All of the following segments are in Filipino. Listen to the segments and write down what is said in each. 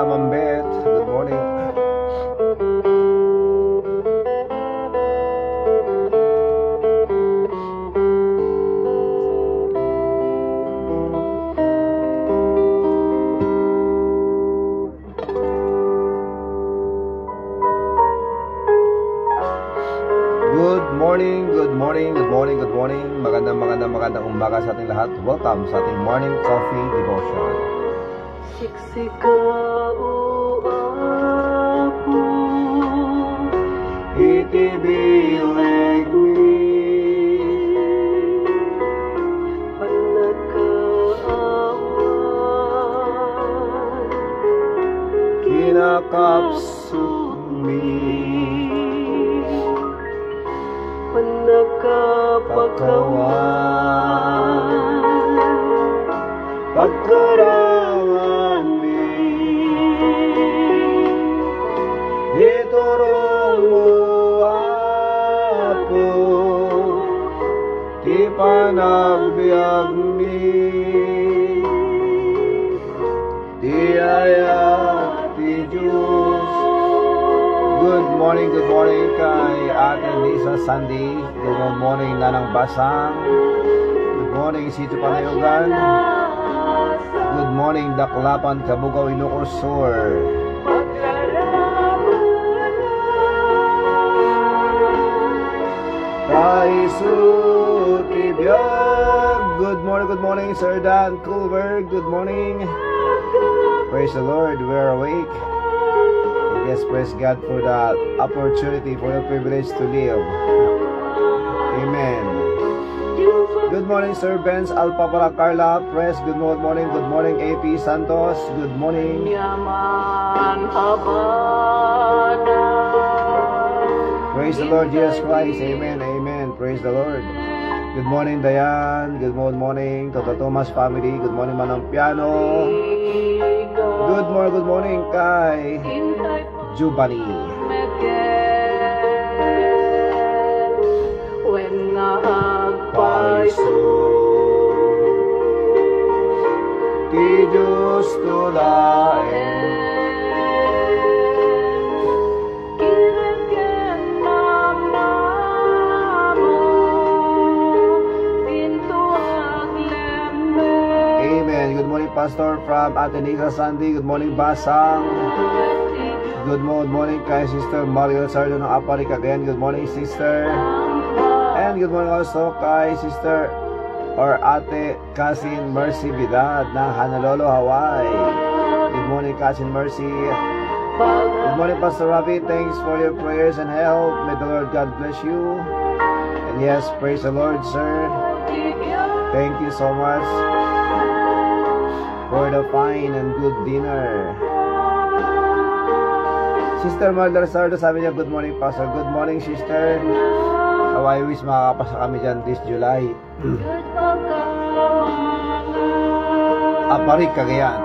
Ma'am Beth. Good morning. Good morning. Magandang umaga sa ating lahat. Welcome sa ating morning coffee devotion. Itibilig mi kinakapsuk mi pagkawan pagkarangan mi iturong mo ako ti panagbiag mi ti ayat ti Diyos. Good morning kay Ate Lisa Sandy. Good morning Nanang Basang. Good morning Sito Panayogan. Good morning Daklapan, Kabugaw, Ilocos Sur. Good morning Sir Dan Culver. Good morning. Praise the Lord, we're awake. Yes, praise God for the opportunity, for the privilege to live. Amen. Good morning, Sir Benz Alpapara Carla Press. Good morning. Good morning, AP Santos. Good morning. Praise the Lord Jesus Christ. Amen. Amen. Praise the Lord. Good morning, Dayan. Good morning, Toto Thomas family. Good morning, Manang Piano. Good morning, kay Jubali. When nagpaiso ti Diyos tulaen kiregen namnamo pinto aglembe. Amen. Good morning, Pastor from Atenisa Sandy. Good morning, Basang. Good morning kay Sister Mario Sardo ng Apari, Cagayan. Good morning, Sister. And good morning also kay Sister or Ate Cousin Mercy Bidad ng Honolulu, Hawaii. Good morning, Cousin Mercy. Good morning, Pastor Ravi. Thanks for your prayers and help. May the Lord God bless you. And yes, praise the Lord, sir. Thank you so much for the fine and good dinner. Sister Mother Sardo, sabi niya, good morning, Pastor. Good morning, Sister. I wish makakapasa kami dyan this July. Aparik, Cagayan.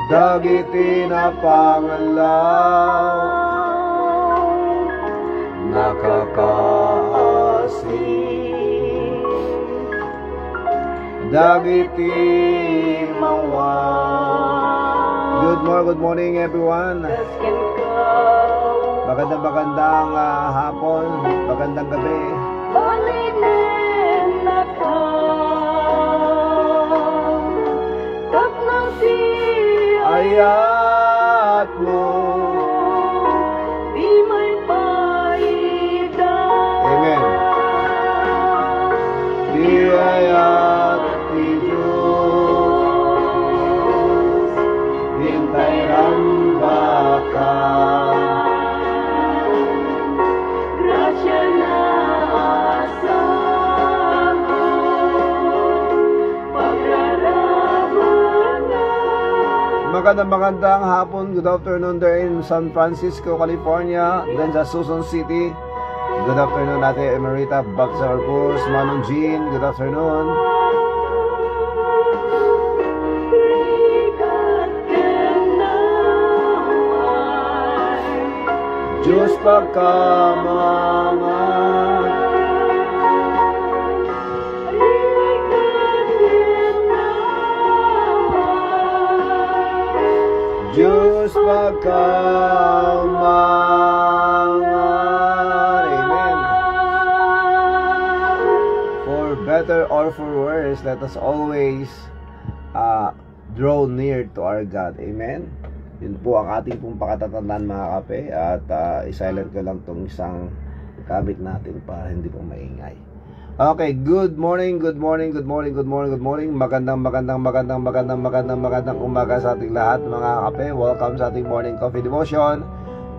Dagiti na pangalaw nakakaasi dagiti mawa. Good morning everyone. Magandang hapon, magandang gabi. Ayat mo di may paida. Amen. Di ayat ti Diyos hintay rambaka grasya na asam magandang hapon. Good afternoon there in San Francisco, California. Then sa Susan City. Good afternoon Ate Emerita Baxar Pus, Manong Jean. Good afternoon. Diyos pagkamangan kamangan. Amen. For better or for worse, let us always draw near to our God. Amen. Yun po ang ating pong pakatatandaan, mga kape. At isilent ko lang tong isang gamit natin para hindi po maingay. Okay, good morning, good morning, good morning, good morning, good morning. Magandang umaga sa ating lahat, mga kape. Welcome sa ating morning coffee devotion.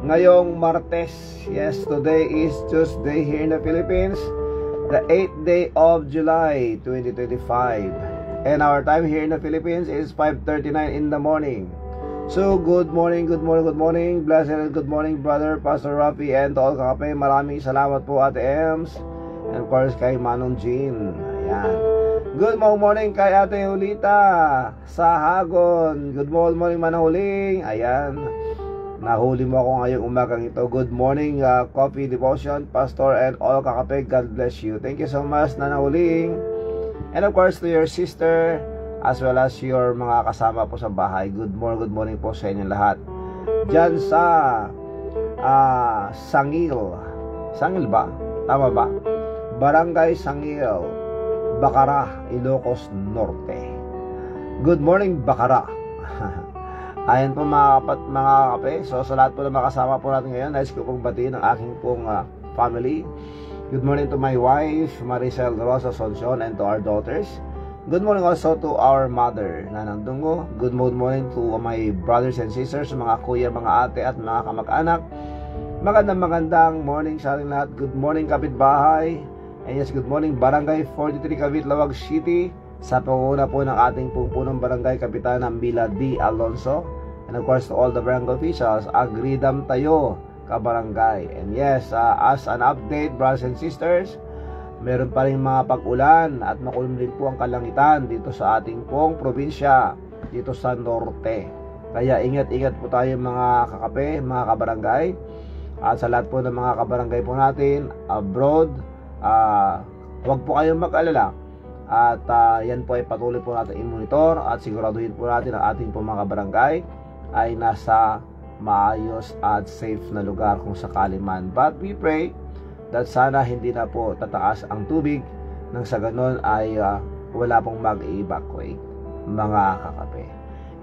Ngayong Martes, yes, today is Tuesday here in the Philippines, the 8th day of July 2025. And our time here in the Philippines is 5:39 in the morning. So, good morning, good morning, good morning. Blessed and good morning, brother, Pastor Rafi, and to all kape. Maraming salamat po, Ate Ems. And of course, kay Manong Jean. Ayan. Good morning kay Ate Julita sa Hagon. Good morning, Manong Huling. Ayan. Nahuli mo ako ngayong umagang ito. Good morning, coffee devotion, Pastor, and all kakape. God bless you. Thank you so much, Nanang Huling. And of course, to your sister, as well as your mga kasama po sa bahay. Good morning po sa inyo lahat. Diyan sa Sangil. Sangil ba? Tama ba? Barangay Sangil, Bacara, Ilocos Norte. Good morning, Bacara. Ayan po mga kape. So sa lahat po na makasama po natin ngayon, nais ko pong batiin ang aking pong family. Good morning to my wife, Maricel Rosa Soncion, and to our daughters. Good morning also to our mother, Nanang Dungo. Good morning to my brothers and sisters, mga kuya, mga ate, at mga kamag-anak. Magandang morning sa ating lahat. Good morning, kapitbahay. And yes, good morning, Barangay 43, Cavite, Lawag City. Sa panguna po ng ating punong barangay, Kapitana Mila D. Alonso. And of course, to all the barangay officials, agridam tayo, kabarangay. And yes, as an update, brothers and sisters, meron pa rin mga pag-ulan at makulong din po ang kalangitan dito sa ating pong probinsya, dito sa Norte. Kaya ingat-ingat po tayo, mga kakape, mga kabarangay. At sa lahat po ng mga kabarangay po natin abroad, huwag po kayong mag-alala. At yan po ay patuloy po natin i-monitor at siguraduhin po natin ang ating po mga kabarangay ay nasa maayos at safe na lugar kung sakali man. But we pray that sana hindi na po tataas ang tubig nang sa ganon ay wala pong mag-evacuate, mga kakape.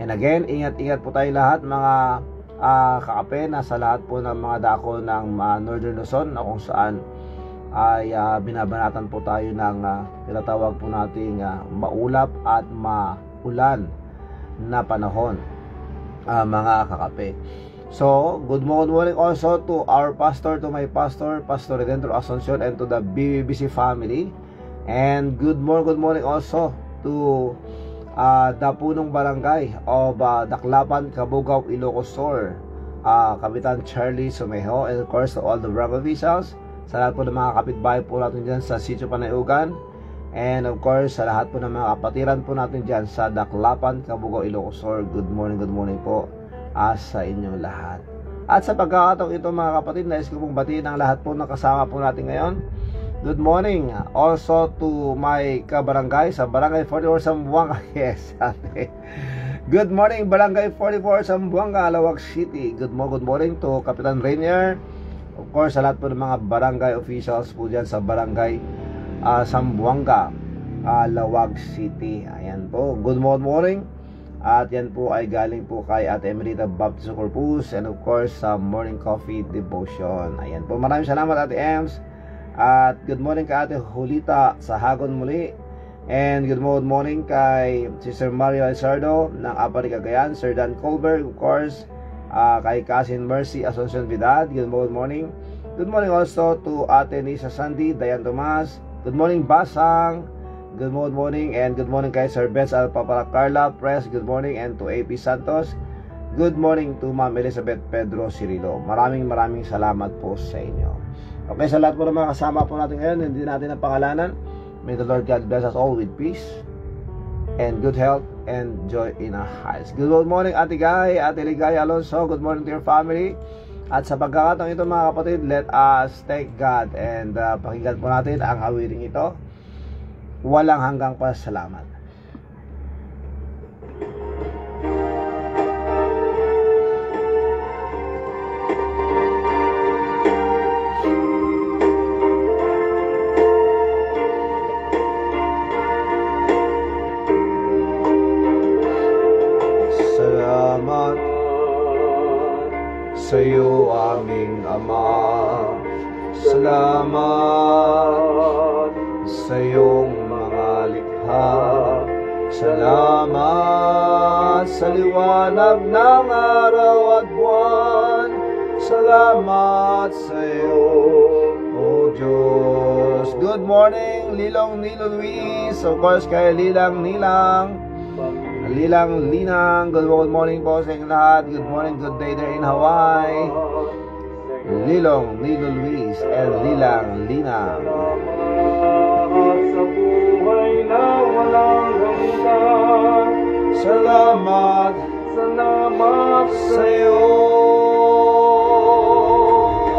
And again, ingat-ingat po tayo lahat, mga kakape, nasa lahat po ng mga dako ng Northern Luzon na kung saan ay binabanatan po tayo ng tinatawag po nating maulap at maulan na panahon, mga kakape. So, good morning also to our pastor, to my pastor, Pastor Redentor Asuncion, and to the BBBC family. And good morning also to the punong barangay of Daklapan, Cabugao, Ilocos Sur, Kapitan Charlie Sumejo, and of course to all the barangay officials, sa lahat po ng mga kapitbahay po natin dyan sa Sitio Panayugan, and of course sa lahat po ng mga kapatiran po natin dyan sa Daklapan, Cabugao, Ilocos Sur. Good morning po sa inyong lahat. At sa pagkakataong ito, mga kapatid, nais ko pong batiin ang lahat po ng kasama po natin ngayon. Good morning also to my kabarangay sa Barangay 44 Zamboanga. Yes, good morning, Barangay 44 Zamboanga, Lawag City. Good morning to Kapitan Rainier. Of course, sa lahat po ng mga barangay officials po dyan sa Barangay Zamboanga, Lawag City. Ayan po, good morning. At yan po ay galing po kay Ate Emerita Baptist Corpus, and of course sa Morning Coffee Devotion. Ayan po, maraming salamat, Ate Ems. At good morning kay Ate Julita sa Hagon muli. And good morning kay Sister Mario Lizardo ng Apari Cagayan, Sir Dan Colbert, of course, kay Cousin Mercy Asuncion Vidal. Good morning. Good morning also to Ate Nisa Sandy, Dayan Tomas. Good morning, Basang. Good morning, and good morning kay Sir Benz Alpapara Carla Press. Good morning, and to AP Santos. Good morning to Ma'am Elizabeth Pedro Cirilo. Maraming salamat po sa inyo. Okay, sa lahat po ng mga kasama po natin ngayon, hindi natin ang pangalanan. May the Lord God bless us all with peace and good health and joy in our hearts. Good morning, Ate Guy, Ate Ligay Alonso. Good morning to your family. At sa pagkakataong ito, mga kapatid, let us thank God and pakinggan po natin ang awiting ito. Walang hanggang pasalamat. Salamat sa iyong mga likha. Salamat sa liwanag ng araw at buwan. Salamat sa iyo, O Diyos. Good morning, Lilong Nilo Luis. Of course, kay Lilang Linang. Good morning po sa inyong lahat. Good morning, good day there in Hawaii. Lilong Nilo Luis and Lilang Linang. Sa buhay na walang hanggan. Salamat sa iyo.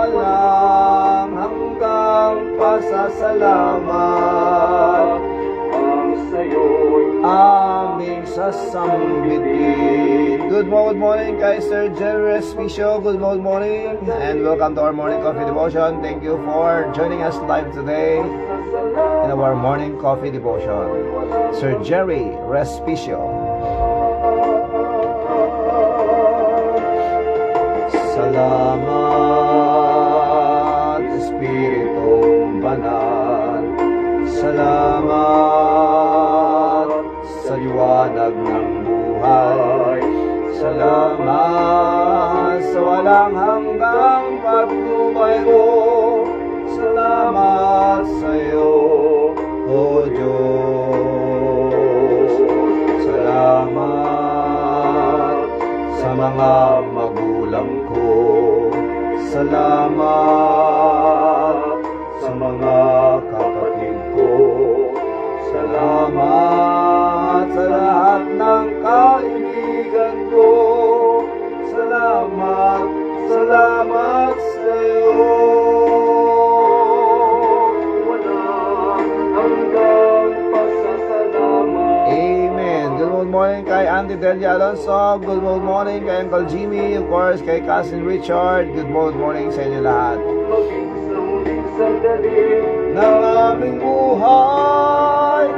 Walang hanggang pasasalamat ang sa'yo'y aming sasambitin. Good morning kay Sir Jerry Respicio. Good morning and welcome to our morning coffee devotion. Thank you for joining us live today in our morning coffee devotion. Sir Jerry Respicio. Salamat, Espiritong Banal. Salamat sa liwanag ng buhay. Salamat sa walang hanggang pagtubay mo. Salamat sa iyo, O Diyos. Salamat sa mga magulang ko. Salamat sa mga kapatid ko. Salamat sa lahat ng kaibigan ko. Salamat sa iyo. Amen. Good morning kay Auntie Delia Alonso. Good morning kay Uncle Jimmy. Of course, kay Cousin Richard. Good morning sa inyo lahat. Ng aming buhay,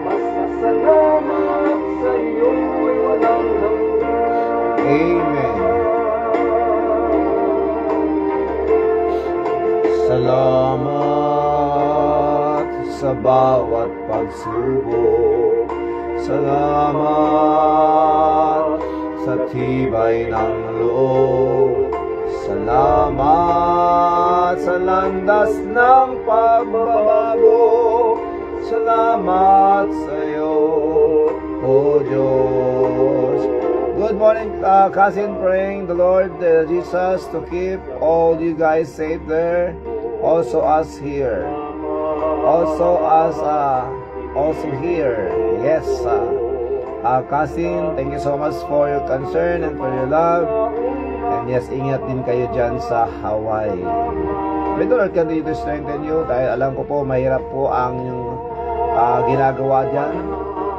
masasalamat sa iyo'y walang hanggan. Amen. Salamat sa bawat pagsubok. Salamat sa tibay ng loob. Salamat sa landas ng pagbabago. Salamat sa iyo, O Diyos. Good morning, cousin, praying the Lord Jesus to keep all you guys safe there. Also us here. Also here. Yes, cousin, thank you so much for your concern and for your love. And yes, ingat din kayo dyan sa Hawaii. May the Lord continue to strengthen you. Dahil alam ko po, mahirap po ang yung ginagawa dyan.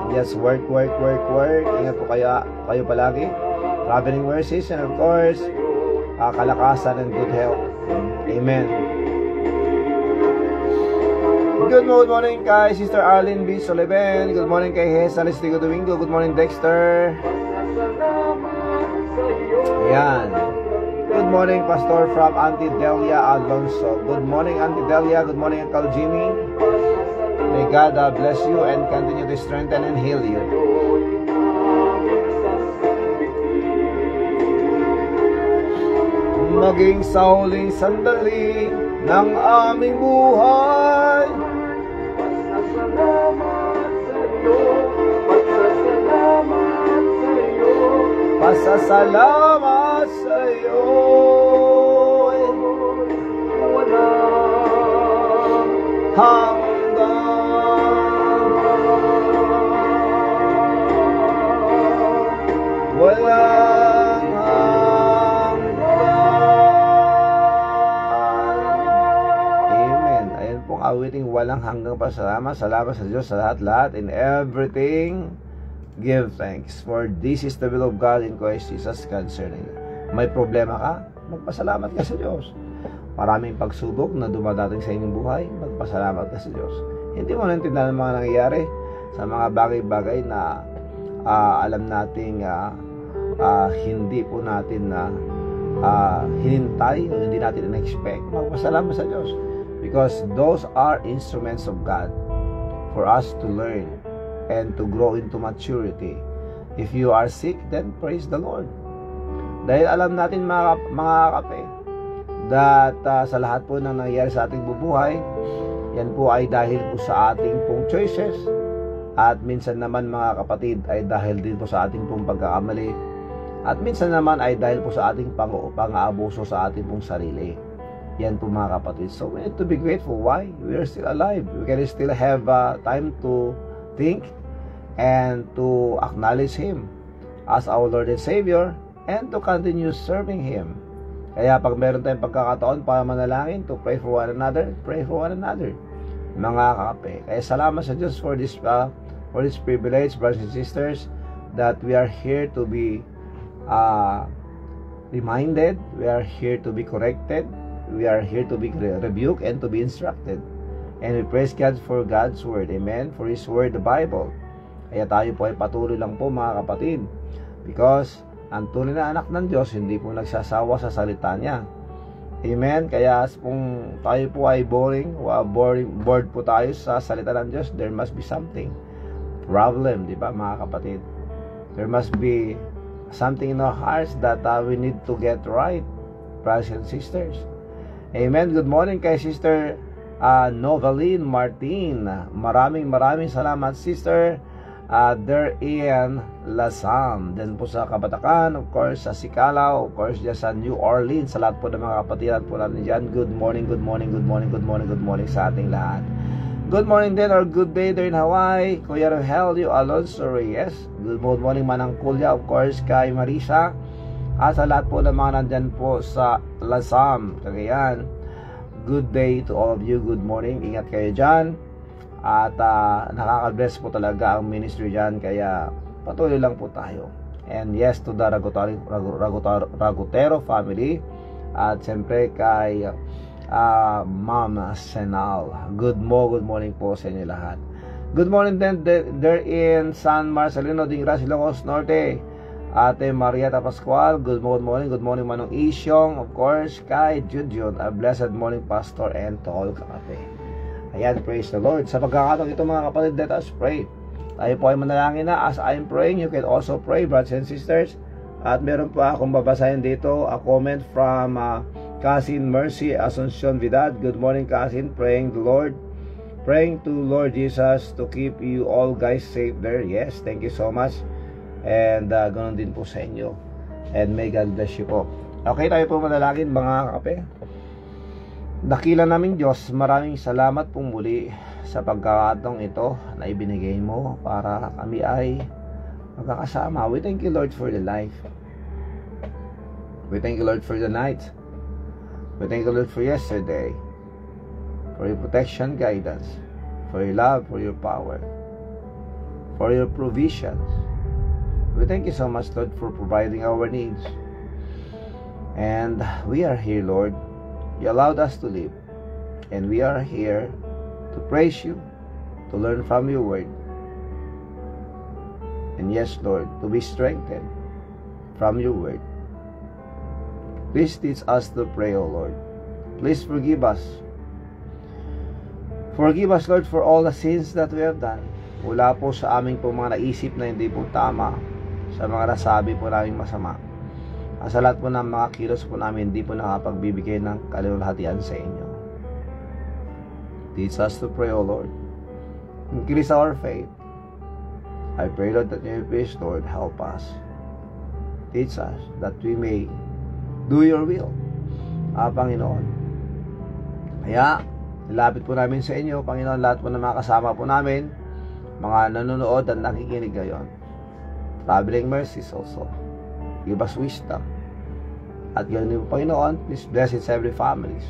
And yes, work. Ingat po kayo palagi. Traveling mercies and of course, kalakasan and good health. Amen. Good morning kay Sister Arlene B. Sullivan. Good morning kay Hesa Listigo Domingo. Good morning, Dexter. Ayan. Good morning, Pastor, from Auntie Delia Alonso. Good morning, Auntie Delia. Good morning, Uncle Jimmy. May God bless you and continue to strengthen and heal you. Maging sa huling sandali ng aming buhay, pasasalamat sa iyo. Walang hanggan, walang hanggan. Amen. Ayan pong awiting walang hanggang pasalamat. Salamat sa Diyos sa lahat-lahat in everything. Give thanks, for this is the will of God in Christ Jesus concerning you. May problema ka? Magpasalamat ka sa Diyos. Maraming pagsubok na dumadating sa inyong buhay, magpasalamat ka sa Diyos. Hindi mo naintindihan ang mga nangyayari sa mga bagay-bagay na alam nating hindi po natin na hinintay o hindi natin in-expect. Magpasalamat sa Diyos. because those are instruments of God for us to learn and to grow into maturity. If you are sick, then praise the Lord. Dahil alam natin mga kape, that sa lahat po ng nangyayari sa ating bubuhay, yan po ay dahil po sa ating pong choices, at minsan naman mga kapatid ay dahil din po sa ating pong pagkakamali, at minsan naman ay dahil po sa ating pang-aabuso sa ating pong sarili. Yan po mga kapatid. So we need to be grateful. Why? We are still alive. We can still have time to think and to acknowledge Him as our Lord and Savior, and to continue serving Him. Kaya pag meron tayong pagkakataon para manalangin, to pray for one another, pray for one another, mga kakape. Kaya salamat sa Diyos for this privilege, brothers and sisters, that we are here to be reminded, we are here to be corrected, we are here to be rebuked and to be instructed. And we praise God for God's Word. Amen. For His Word, the Bible. Kaya tayo po ay patuloy lang po mga kapatid, because ang tunay na anak ng Diyos hindi po nagsasawa sa salita niya. Amen. Kaya kung tayo po ay bored po tayo sa salita ng Diyos, there must be something problem, di ba mga kapatid? There must be something in our hearts that we need to get right, brothers and sisters. Amen. Good morning kay Sister Novaline Martin. Maraming salamat, Sister. There in Lasam, then po sa Kabatakan, of course sa Sicalao, of course dyan sa New Orleans, sa lahat po ng mga kapatiran po natin dyan. Good morning sa ating lahat. Good morning din or good day there in Hawaii, Kuya Rogelio Alonso Reyes. Good morning Manang Kulya, of course kay Marisa, at sa lahat po ng mga nandyan po sa Lasam, Cagayan. Good day to all of you. Good morning, ingat kayo dyan. At nakaka-bless po talaga ang ministry dyan, kaya patuloy lang po tayo. And yes, to the Ragutero family, at siyempre kay Ma'am Senal. Good morning po sa inyo lahat. Good morning then there in San Marcelino, Dingra, Ilocos Norte, Ate Marieta Pascual. Good morning Manong Isyong, of course kay Judjon. A blessed morning, Pastor, and to all kakape. Ayan, praise the Lord. Sa pagkakataon ito mga kapatid, let us pray. Tayo po ay manalangin na. As I am praying, you can also pray, brothers and sisters. At meron pa akong babasahin dito, a comment from Cousin Mercy Asuncion Vidal. Good morning, Cousin. Praying to Lord Jesus to keep you all guys safe there. Yes, thank you so much. And ganoon din po sa inyo. And may God bless you po. Okay, tayo po manalangin mga kape. Dakila namin Diyos, maraming salamat pong muli sa pagkakataong ito na ibinigay mo para kami ay magkakasama. We thank you, Lord, for the life. We thank you, Lord, for the night. We thank you, Lord, for yesterday, for your protection, guidance, for your love, for your power, for your provisions. We thank you so much, Lord, for providing our needs. And we are here, Lord. You allowed us to live, and we are here to praise you, to learn from your word, and yes, Lord, to be strengthened from your word. Please teach us to pray, O Lord. Please forgive us. Forgive us, Lord, for all the sins that we have done. Mula po sa aming po mga naisip na hindi po tama, sa mga nasabi po namin masama. Sa lahat po ng mga kilos po namin, hindi po nakapagbibigay ng kalulhatian sa inyo. Teach us to pray, O Lord. Increase our faith. I pray, Lord, that you please, Lord, help us. Teach us that we may do your will, Panginoon. Kaya, nilapit po namin sa inyo, Panginoon, lahat po ng mga kasama po namin, mga nanonood at nakikinig ngayon. Traveling mercies also. Give us wisdom. At ganoon din po, Panginoon, please bless its every families.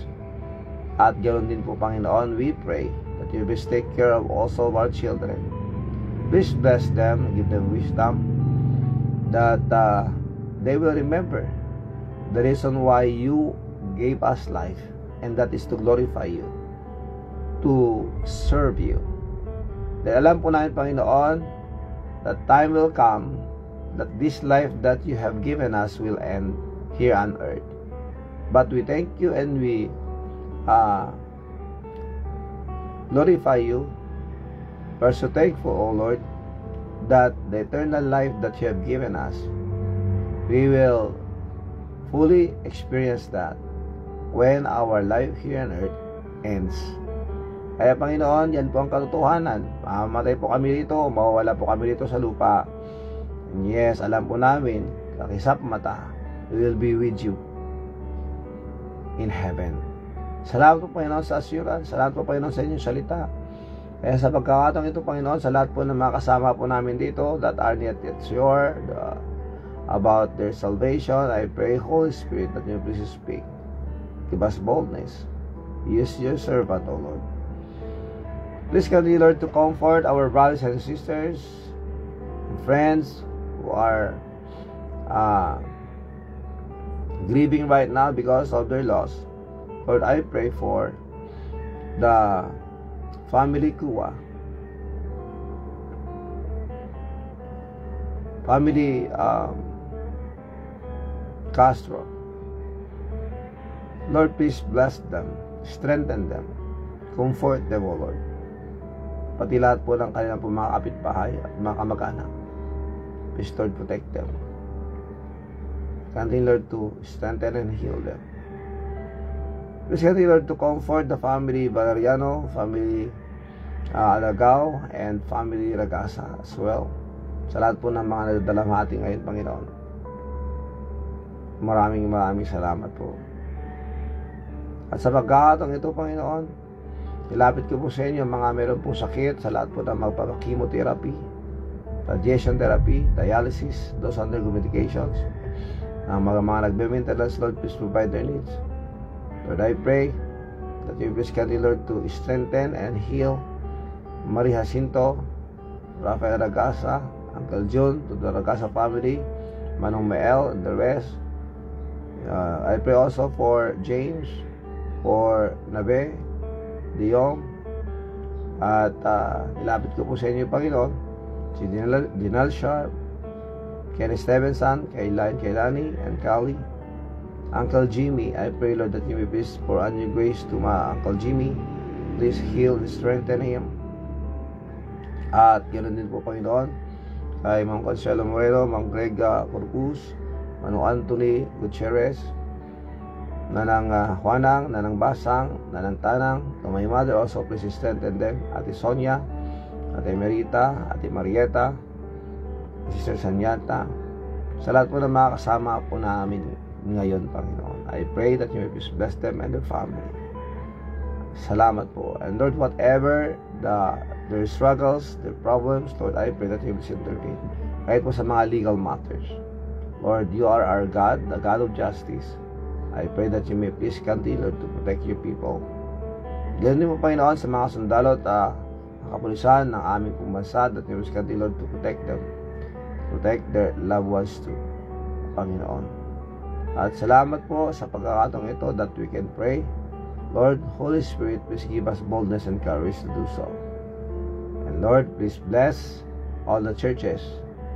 At ganoon din po, Panginoon, we pray that you will take care of also of our children. Please bless them, give them wisdom, that they will remember the reason why you gave us life, and that is to glorify you, to serve you. Dahil alam po namin, Panginoon, that time will come that this life that you have given us will end here on earth. But we thank you, and we glorify you. We're so thankful, O Lord, that the eternal life that you have given us, we will fully experience that when our life here on earth ends. Kaya Panginoon, yan po ang katotohanan. Mamamatay po kami dito, mawawala po kami dito sa lupa. And yes, alam po namin, kakisap mata, we will be with you in heaven. Salamat po Panginoon sa assurance. Salamat po Panginoon sa inyong salita. Kaya sa pagkakataong ito Panginoon, sa lahat po ng mga kasama po namin dito that are not yet sure about their salvation, I pray Holy Spirit that you please speak. Give us boldness. Use your servant, O Lord. Please continue, Lord, to comfort our brothers and sisters and friends who are grieving right now because of their loss. Lord, I pray for the family Kua, family Castro. Lord, please bless them, strengthen them, comfort them, O Lord. Pati lahat po ng kanilang mga kapitbahay at mga kamag-anak. Please, Lord, protect them. Continue, Lord, to strengthen and heal them. Please continue, Lord, to comfort the family Valeriano, family Alagao, and family Ragasa as well. Sa lahat po ng mga nagdalamhati ngayon, Panginoon. Maraming salamat po. At sa pagkakataong ito, Panginoon, ilapit ko po sa inyo mga meron pong sakit, sa lahat po ng magpapakimotherapy, radiation therapy, dialysis, those undergo medications, mga nagbe-maintenance, Lord, please provide their needs. Lord, I pray that you please continue, Lord, to strengthen and heal Marie Jacinto, Rafael Ragasa, Uncle June, to the Ragasa family, Manong Mel, and the rest. I pray also for James, for Nabe, Diong, at ilapit ko po sa inyo, Panginoon, si Dinal Sharp, Kenny Stevenson, Kailani, and Kali, Uncle Jimmy. I pray, Lord, that you may please pour on your grace to my Uncle Jimmy. Please heal and strengthen him. At ganoon din po, Panginoon, kay Ma'am Consuelo Moreno, Ma'am Greg Corpus, Manong Anthony Gutierrez, Nanang Juanang, Nanang Basang, Nanang Tanang, to my mother also, please strengthen them. Ate Sonia, Ate Merita, Ate Marieta, Sister Sanyata, sa lahat po ng mga kasama po namin ngayon, Panginoon. I pray that you may please bless them and their family. Salamat po. And Lord, whatever their struggles, their problems, Lord, I pray that you will intervene. Kahit po sa mga legal matters. Lord, you are our God, the God of justice. I pray that you may please continue to protect your people. Ganun din po, Panginoon, sa mga sundalo at kapulisan ng aming pong bansa, that you may continue to protect them, protect their loved ones too, Panginoon. At salamat po sa pagkakataong ito that we can pray. Lord, Holy Spirit, please give us boldness and courage to do so. And Lord, please bless all the churches,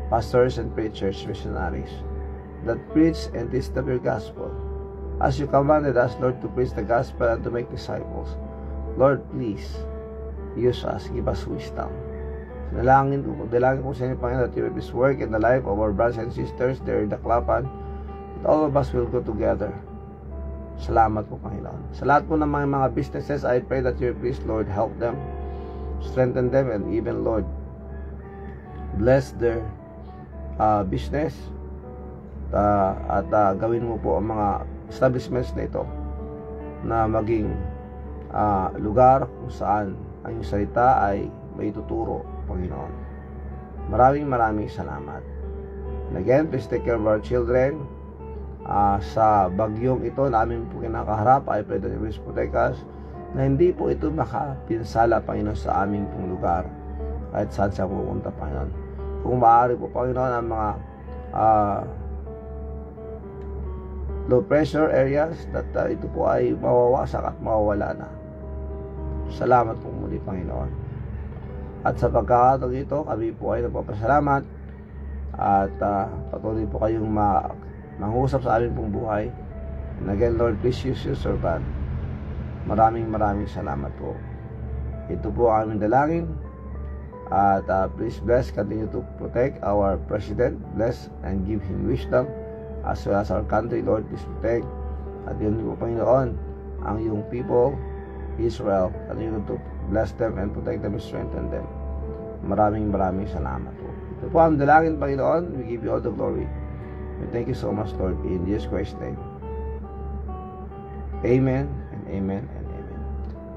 pastors and preachers, missionaries that preach and teach the your gospel. As you commanded us, Lord, to preach the gospel and to make disciples, Lord, please use us, give us wisdom. Dalangin ko sa inyo, Panginoon, that you will please work in the life of our brothers and sisters there in the Klapan, that all of us will go together. Salamat po, Panginoon. Sa lahat po ng mga businesses, I pray that you will please, Lord, help them, strengthen them, and even, Lord, bless their business, at gawin mo po ang mga establishments na ito na maging lugar kung saan ang iyong salita ay may tuturo, Panginoon. Maraming salamat. And again, please take care of our children. Sa bagyong ito na amin po kinakaharap, I pray that you will protect us, na hindi po ito makapinsala, Panginoon, sa aming pong lugar kahit saan siya pupunta, Panginoon. Kung maaari po, Panginoon, ang mga low pressure areas, that ito po ay mawawasak at mawawala na. Salamat po muli, Panginoon. At sa pagkakataong ito, kami po ay nagpapasalamat at patuloy po kayong mangusap sa aming pong buhay. And again, Lord, please use your servant. Maraming salamat po. Ito po ang aming dalangin. At please bless, continue to protect our President. Bless and give him wisdom, as well as our country, Lord. Please protect. At yun po, Panginoon, ang iyong people, Israel, continue to bless them and protect them and strengthen them. Maraming salamat po. Ito po ang dalangin, Panginoon. We give you all the glory. We thank you so much, Lord, in Jesus Christ's name. Amen and amen and amen.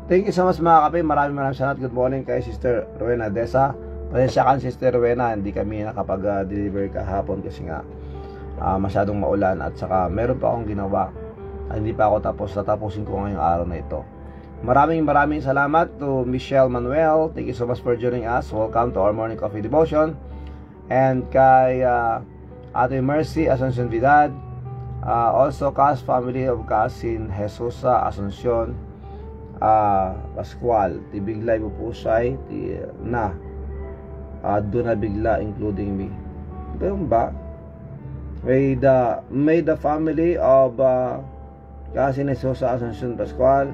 Thank you so much, mga kape. Maraming salamat. Good morning kay Sister Rowena Desa. Pasensya ka, Sister Rowena, hindi kami nakapag-deliver kahapon kasi nga masyadong maulan at saka meron pa akong ginawa. Hindi pa ako tatapusin ko ngayong araw na ito. Maraming salamat to Michelle Manuel. Thank you so much for joining us. Welcome to our morning coffee devotion. And kay Ate Mercy Asuncion Vidad, also Cas family of Casin Jesusa Asuncion Pascual, Tibiglay Pupusay na doon na bigla including me. Ganun ba? May the family of Casin Jesusa Asuncion Pascual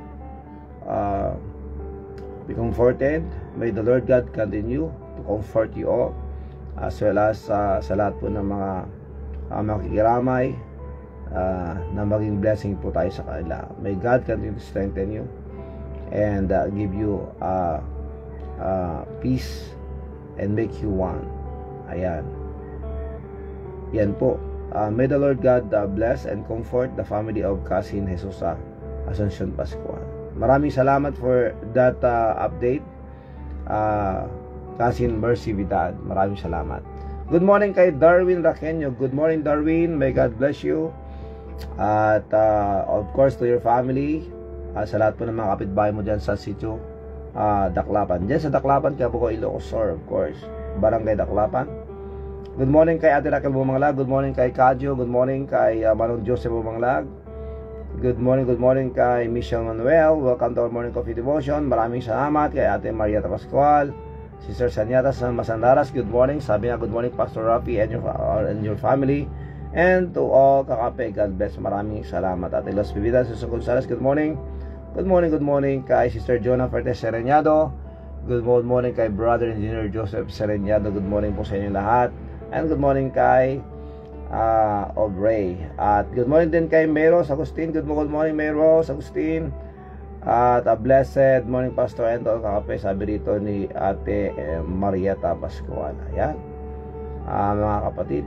be comforted. May the Lord God continue to comfort you all, as well as sa lahat po ng mga makikiramay, na maging blessing po tayo sa kanila. May God continue to strengthen you and give you peace and make you one. Ayan. Yan po. May the Lord God bless and comfort the family of Casin Jesusa Asuncion Pascual. Maraming salamat for that update, Casin Mercy Vidad. Maraming salamat. Good morning kay Darwin Raqueño. Good morning, Darwin. May God bless you. At of course to your family, sa lahat po ng mga kapitbahay mo dyan sa sitio Daklapan. Dyan sa Daklapan, Kabuko, Ilocos Sur, of course. Barangay Daklapan. Good morning kay Ate Raquel Bumanglag. Good morning kay Kadyo. Good morning kay Manong Joseph Bumanglag. Good morning kay Michelle Manuel. Welcome to our morning coffee devotion. Maraming salamat kay Ate Marieta Pascual, Sister Sanyata San Masandaras. Good morning. Sabi niya, good morning Pastor Rafi and your family. And to all kakape, God bless. Maraming salamat. Ate Los Vividas, Susan Gonzales, good morning. Good morning kay Sister Jonah Fertes Sereñado. Good morning kay Brother Engineer Joseph Sereñado. Good morning po sa inyo lahat. And good morning kay Aubrey. At good morning din kay Meros Agustin. Good morning Meros Agustin. At a blessed morning Pastor Ento kakape. Sabi rito ni Ate Marieta Pascual. Ayan, mga kapatid.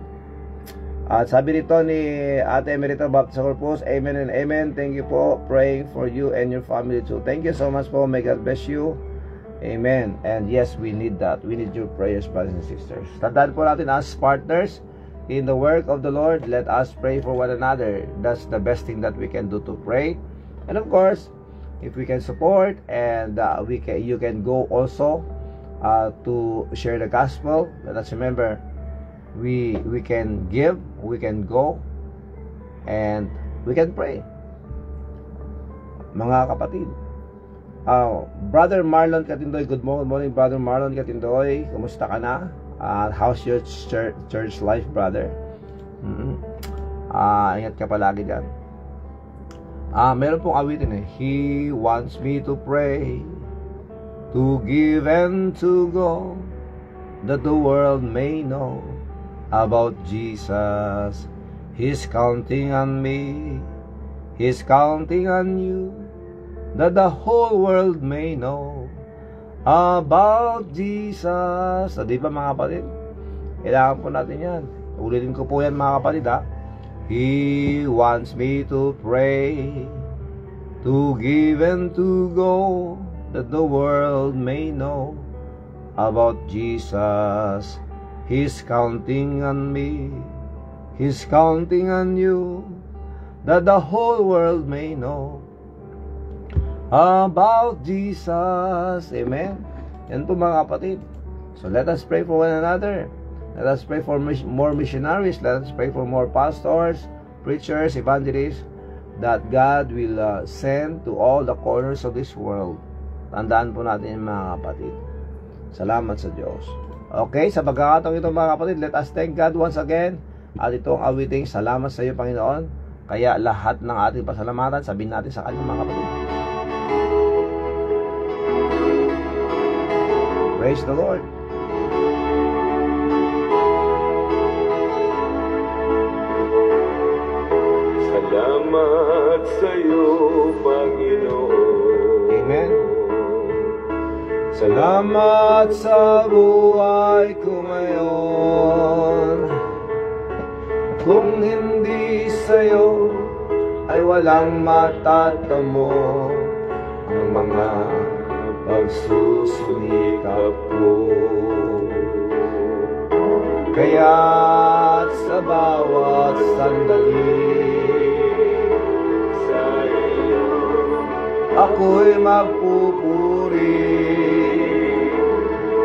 At sabi rito ni Ate Emerita Baptist Corpus, amen and amen. Thank you po, praying for you and your family too. Thank you so much po. May God bless you. Amen. And yes, we need that. We need your prayers, brothers and sisters. Tandaan po natin as partners in the work of the Lord, let us pray for one another. That's the best thing that we can do, to pray. And of course, if we can support and you can go also to share the gospel. Let us remember, we can give, we can go, and we can pray. Mga kapatid, Brother Marlon Katindoy, good morning Brother Marlon Katindoy. Kumusta ka na? How's your church life, brother? Ingat ka palagi dyan. Meron pong awitin eh. He wants me to pray, to give and to go, that the world may know about Jesus. He's counting on me, He's counting on you, that the whole world may know about Jesus. Di ba mga kapatid? Kailangan po natin yan. Ulitin ko po yan mga kapatid ha. He wants me to pray, to give and to go, that the world may know about Jesus. He's counting on me, He's counting on you, that the whole world may know about Jesus. Amen. Yan po mga kapatid. So let us pray for one another. Let us pray for more missionaries. Let us pray for more pastors, preachers, evangelists, that God will send to all the corners of this world. Tandaan po natin mga kapatid. Salamat sa Diyos. Okay, sa pagkakataong ito mga kapatid, let us thank God once again. At itong awiting salamat sa iyo Panginoon. Kaya lahat ng ating pasalamatan, sabihin natin sa Kanya mga kapatid. Praise the Lord. Salamat sa iyo, Panginoon. Amen. Salamat sa buhay ko ngayon. Kung hindi sa'yo ay walang matatamo ang mga pagsusumikap ko. Kaya't sa bawat sandali Sa iyo ako'y magpupuri.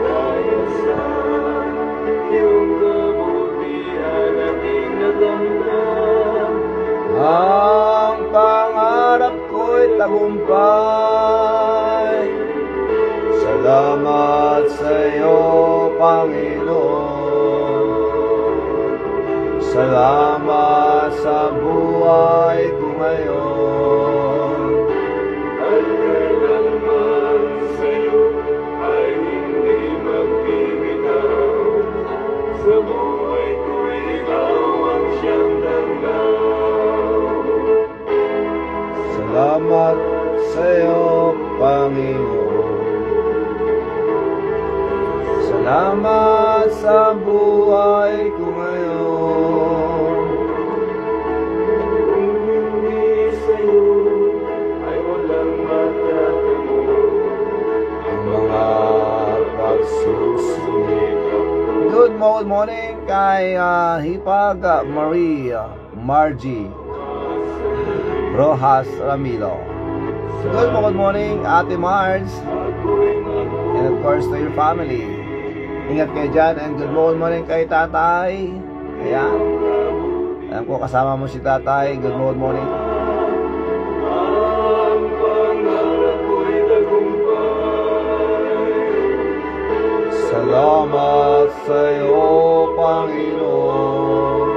dahil sa iyong kabutihan aking natamnan. Ang pangarap ko'y tagumpay. Salamat sa iyo, Panginoon. Salamat sa buhay ko ngayon. At kailanman sa iyo ay hindi magbibitaw. Sa buhay ko ikaw ang siyang langaw. Salamat sa iyo, Panginoon. Salamat sa buhay ko ngayon. Kung hindi sa iyo ay walang matatamo Ang mga pagsusumikap. Good morning kay Hipag Margie Rojas Ramilo. Good morning Ate Mars. And of course to your family. Ingat kayo dyan. And good morning kay Tatay. Ayan. Alam ko kasama mo si Tatay. Good morning. ang pangarap ko'y tagumpay. Salamat sa iyo, Panginoon.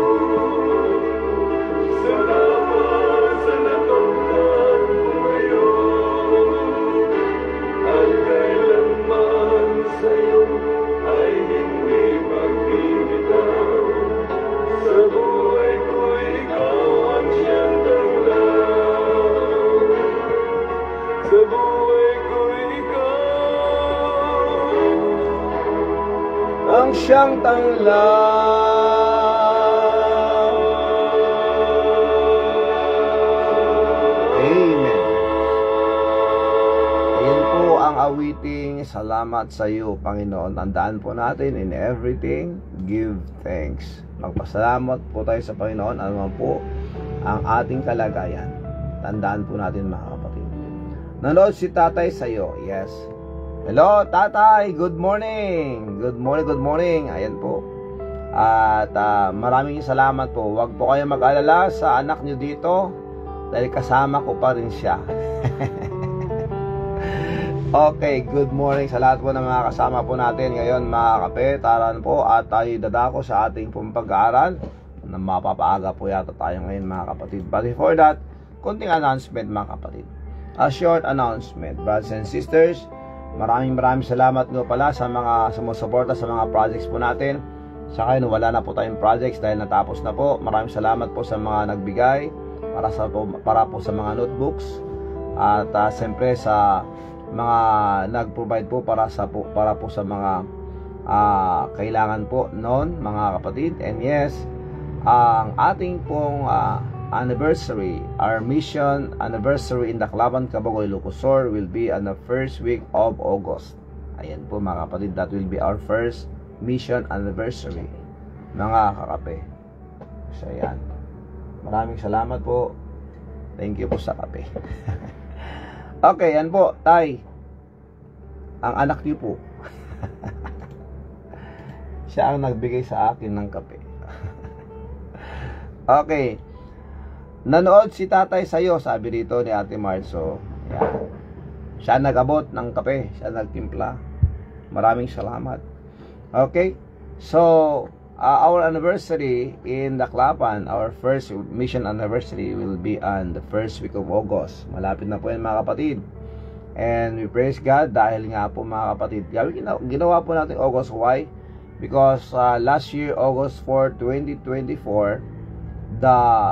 Salamat sa natamtan ko ngayon. At kailanman sa iyo ay hindi magbibitaw. Sa buhay ko ikaw ang siyang tanglaw. Sa buhay ko ikaw Ang siyang tanglaw. Amen. Ayan po ang awiting salamat sa iyo, Panginoon. Tandaan po natin, in everything, give thanks. Magpasalamat po tayo sa Panginoon, ano man po ang ating kalagayan. Tandaan po natin, mga kapatid. Nanood si Tatay sa iyo. Yes. Hello, Tatay. Good morning. Good morning. Ayan po. At maraming salamat po. Huwag po kayo mag-alala sa anak nyo dito dahil kasama ko pa rin siya. Okay, good morning sa lahat po ng mga kasama po natin ngayon, mga kapetaran po. At tayo dadako sa ating pong pag-aaral na mapapaaga po yata tayo ngayon, mga kapatid. But before that, konting announcement, mga kapatid. A short announcement, brothers and sisters. Maraming salamat nga pala sa mga sumusuporta sa mga projects po natin. Sa kayo, wala na po tayong projects dahil natapos na po. Maraming salamat po sa mga nagbigay para po sa mga notebooks. At siyempre sa mga nag-provide po para po sa mga kailangan po noon, mga kapatid. And yes, ang ating pong anniversary, our mission anniversary in Tacloban, Cabagoy, Lucosor will be on the first week of August. Ayan po, mga kapatid, that will be our first mission anniversary, mga kakape. So ayan, maraming salamat po. Thank you po sa kape. Okay, yan po, Tay. Ang anak niyo po. Siya ang nagbigay sa akin ng kape. Okay. Nanood si Tatay sa'yo, sabi rito ni Ate Marzo. Yan. Siya nag-abot ng kape. Siya nagtimpla. Maraming salamat. Okay. So, our anniversary in Tacloban, our first mission anniversary will be on the first week of August. Malapit na po yan, mga kapatid. And we praise God dahil nga po mga kapatid, ginawa po natin August. Why? Because last year, August 4, 2024,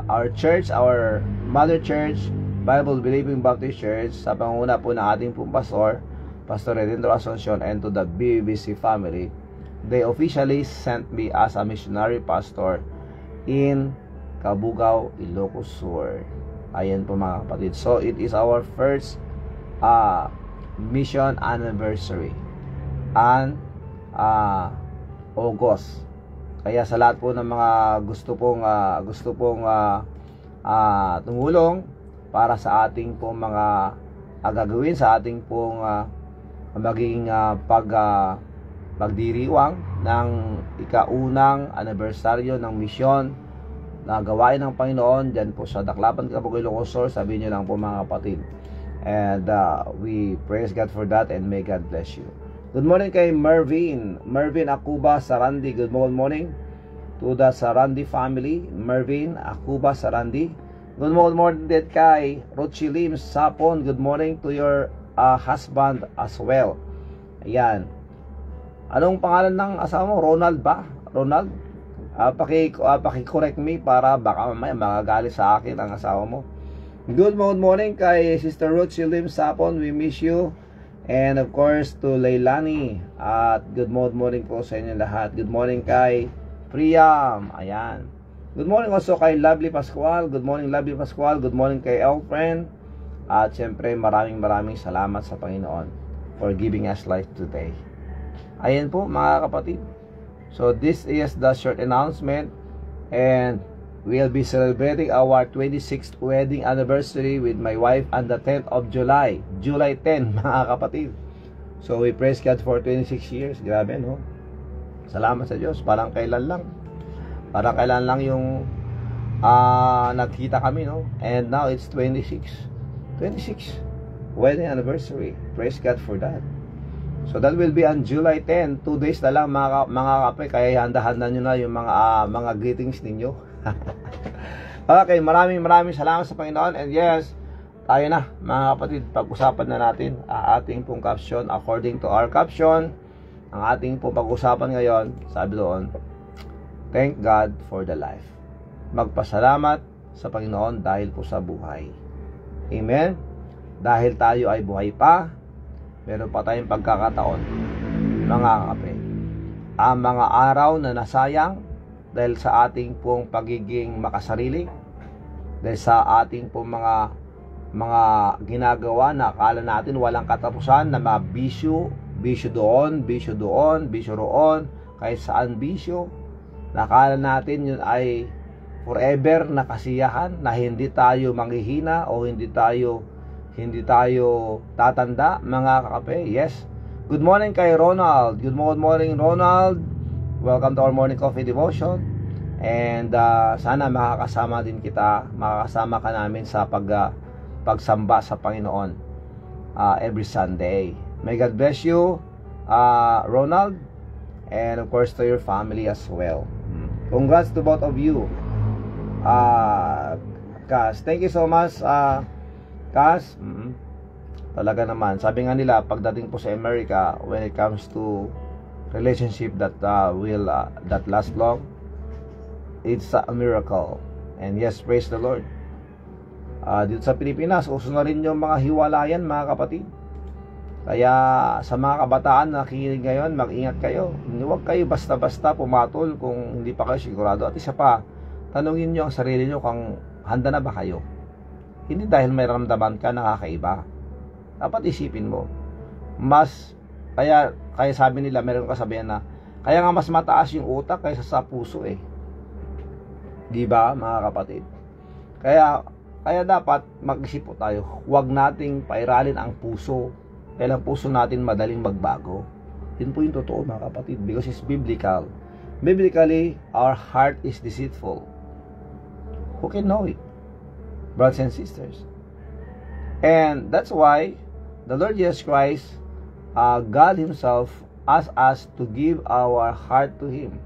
our church, our mother church, Bible Believing Baptist Church, sa pangunguna po ng ating pong pastor, Pastor Redendo Asuncion, and to the BBC family, they officially sent me as a missionary pastor in Cabugao, Ilocos Sur. Ayan po mga kapatid. So it is our first mission anniversary and August. Kaya sa lahat po ng mga gusto pong tumulong para sa ating pong mga gagawin sa ating pong magiging pagdiriwang ng ikaunang anibersaryo ng misyon na gawain ng Panginoon dyan po sa Daklapan, Cabugao, Ilocos Sur. Sabihin nyo lang po mga kapatid. And we praise God for that, and may God bless you. Good morning kay Mervin Akuba Sarandi. Good morning to the Sarandi family. Mervin Akuba Sarandi. Good morning din kay Rochilim Sapon. Good morning to your husband as well. Ayan. Anong pangalan ng asawa mo? Ronald ba? Ronald? Paki-correct me para baka mamaya magagalit sa akin ang asawa mo. Good morning kay Sister Rochilim Sapon. We miss you. And of course to Leilani. At good morning po sa inyo lahat. Good morning kay Priam. Ayan. Good morning also kay Lovely Pascual. Good morning Lovely Pascual. Good morning kay Elfriend. At syempre maraming salamat sa Panginoon for giving us life today. Ayan po mga kapatid. So this is the short announcement, and we'll be celebrating our 26th wedding anniversary with my wife on the 10th of July. July 10 mga kapatid. So we praise God for 26 years. Grabe no. Salamat sa Diyos. Parang kailan lang yung nagkita kami no. And now it's 26 wedding anniversary. Praise God for that. So that will be on July 10. 2 days na lang mga kape. Kaya handa-handa nyo na yung mga greetings ninyo. Okay, maraming salamat sa Panginoon. And yes, tayo na mga kapatid, pag-usapan na natin ating pong caption. According to our caption, ang ating pong pag-usapan ngayon, sabi doon, thank God for the life. Magpasalamat sa Panginoon dahil po sa buhay. Amen? Dahil tayo ay buhay pa, meron pa tayong pagkakataon, mga kape. Ang mga araw na nasayang dahil sa ating pong pagiging makasarili, dahil sa ating pong mga ginagawa na akala natin walang katapusan, na mga bisyo doon, bisyo roon, kahit saan bisyo, na akala natin yun ay forever na kasiyahan, na hindi tayo manghihina o hindi tayo tatanda, mga kakape. Yes. Good morning kay Ronald. Good morning Ronald. Welcome to our morning coffee devotion. And sana makakasama ka namin sa pagsamba sa Panginoon every Sunday. May God bless you, Ronald, and of course to your family as well. Congrats to both of you. Kas, thank you so much, Kas. Talaga naman, sabi nga nila, pagdating po sa America, when it comes to relationship that that last long, it's a miracle. And yes, praise the Lord. Dito sa Pilipinas, uso na rin yung mga hiwalayan, mga kapatid. Kaya sa mga kabataan na nakikinig ngayon, mag-ingat kayo. Huwag kayo basta-basta pumatol kung hindi pa kayo sigurado. At isa pa, tanungin nyo ang sarili nyo kung handa na ba kayo. Hindi dahil may ramdaman ka nakakaiba. Dapat isipin mo. Kaya sabi nila, meron kasabihan na, kaya nga mas mataas yung utak kaysa sa puso eh. Diba, mga kapatid? Kaya dapat mag-isip po tayo. Huwag nating pairalin ang puso. Kaya ang puso natin madaling magbago. Yun po yung totoo, mga kapatid. Because it's biblical. Biblically, our heart is deceitful. Who can know it? Brothers and sisters. And that's why the Lord Jesus Christ, God Himself, asked us to give our heart to Him.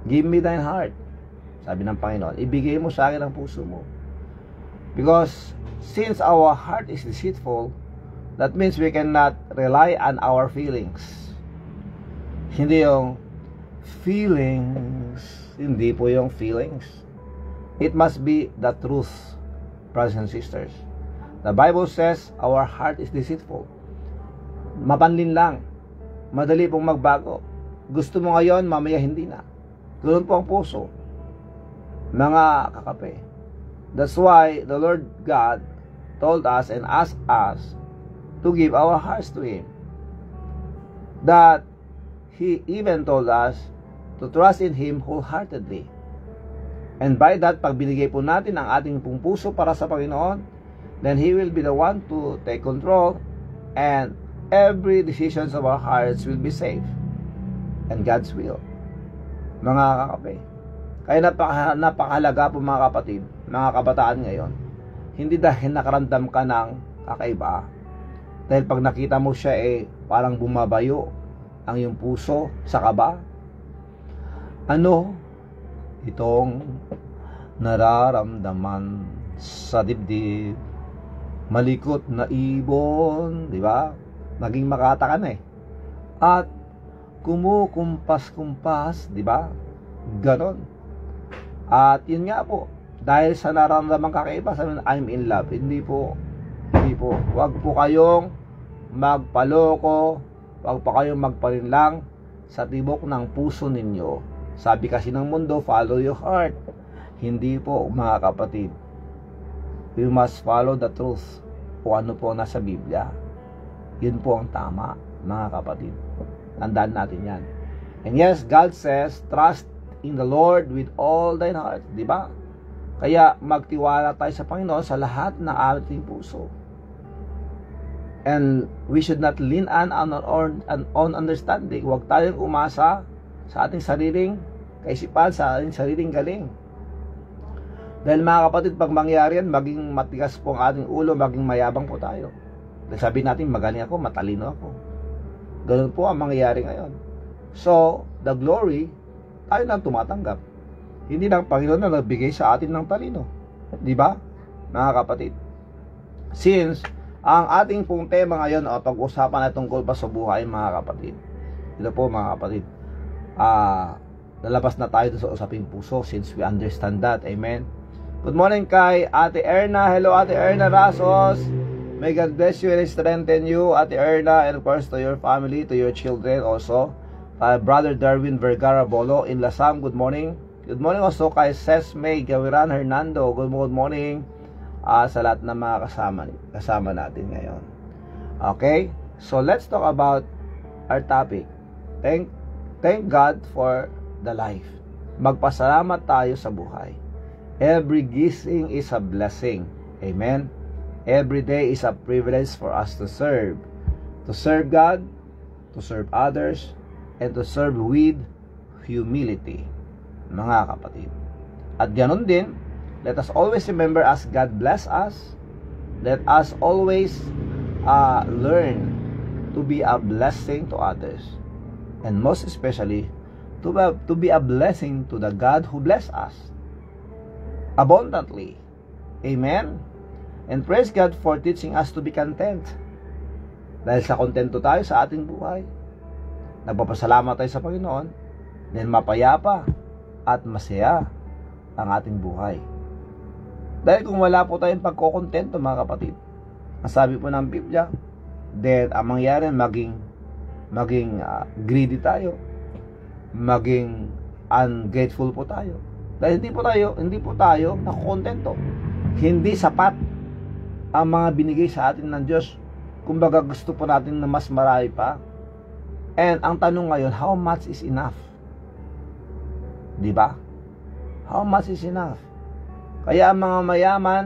Give me thine heart. Sabi ng Panginoon, ibigay mo sa akin ang puso mo. Because since our heart is deceitful, That means we cannot rely on our feelings. Hindi yung feelings. Hindi po yung feelings. It must be the truth, brothers and sisters. The Bible says, our heart is deceitful. Mapanlin lang. Madali pong magbago. Gusto mo ngayon, mamaya hindi na. Ganoon po ang puso. Mga kakape. That's why the Lord God told us and asked us to give our hearts to Him. That He even told us to trust in Him wholeheartedly. And by that, pag binigay po natin ang ating pong puso para sa Panginoon, then He will be the one to take control, and every decisions of our hearts will be safe and God's will. Mga kakape. Kaya napakahalaga po mga kapatid, mga kabataan ngayon, hindi dahil nakaramdam ka ng kakaiba, dahil pag nakita mo siya parang bumabayo ang iyong puso sa kaba. Ano itong nararamdaman sa dibdib? Malikot na ibon, di ba? Naging Makata ka na At kumukumpas-kumpas, di ba? Ganon. At yun nga po, dahil sa nararamdaman kakaiba, sabi na, I'm in love. Hindi po. Huwag po kayong magpaloko, huwag po kayong magpalinlang sa tibok ng puso ninyo. Sabi kasi ng mundo, follow your heart. Hindi po, mga kapatid. We must follow the truth. O ano po nasa Biblia. Yun po ang tama, mga kapatid. Tandaan natin yan. And yes, God says, trust in the Lord with all thine heart. Diba? Kaya magtiwala tayo sa Panginoon sa lahat ng ating puso. And we should not lean on understanding. Huwag tayong umasa sa ating sariling kaisipan, sa ating sariling galing. Dahil mga kapatid, pag mangyari yan, maging matigas po ang ating ulo, maging mayabang po tayo. Dahil sabi natin, magaling ako, matalino ako. Ganun po ang mangyayari ngayon. So, the glory, tayo nang tumatanggap. Hindi lang Panginoon na nagbigay sa atin ng talino. Di ba, mga kapatid? Since, ang ating pong tema ngayon, pag-usapan na tungkol pa sa buhay, mga kapatid. Ito po, mga kapatid. Lalabas na tayo sa usaping puso since we understand that. Amen. Good morning kay Ate Erna. Hello, Ate Erna Rasos. May God bless you and strengthen you, Ate Erna, and of course to your family, to your children also. Brother Darwin Vergara Bolo in Lasam, good morning. Good morning also kay Sesme Gawiran Hernando. Good morning sa lahat ng mga kasama natin ngayon. Okay? So let's talk about our topic. Thank God for the life. Magpasalamat tayo sa buhay. Every gising is a blessing. Amen. Every day is a privilege for us to serve. To serve God, to serve others, and to serve with humility. Mga kapatid. At ganoon din, let us always remember as God bless us, let us always learn to be a blessing to others. And most especially, to be a blessing to the God who bless us abundantly. Amen. And praise God for teaching us to be content. Dahil sa kontento tayo sa ating buhay, nagpapasalamat tayo sa Panginoon, then mapayapa at masaya ang ating buhay. Dahil kung wala po tayong pagkokontento, mga kapatid, ang sabi po ng Biblia, then ang mangyari maging greedy tayo, maging ungrateful po tayo. Dahil hindi po tayo nakokontento. Hindi sapat ang mga binigay sa atin ng Diyos. Kumbaga gusto po natin na mas marami pa. And ang tanong ngayon, how much is enough? Diba? How much is enough? Kaya ang mga mayaman,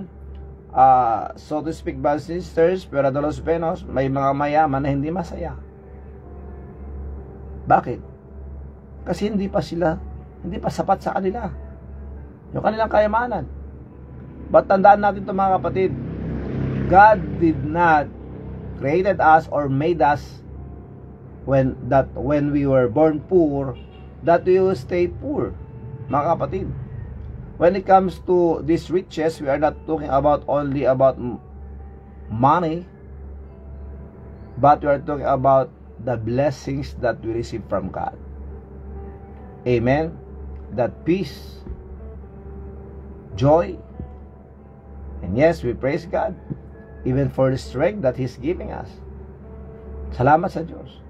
so to speak, brothers and sisters, pero de los Venos, may mga mayaman na hindi masaya. Bakit? Kasi hindi pa sapat sa kanila yung kanilang kayamanan. But tandaan natin ito, mga kapatid, God did not created us or made us when we were born poor, that we will stay poor, mga kapatid. When it comes to these riches, we are not talking about only about money, but we are talking about the blessings that we receive from God. Amen? That peace, joy, and yes, we praise God even for the strength that He's giving us. Salamat sa Diyos.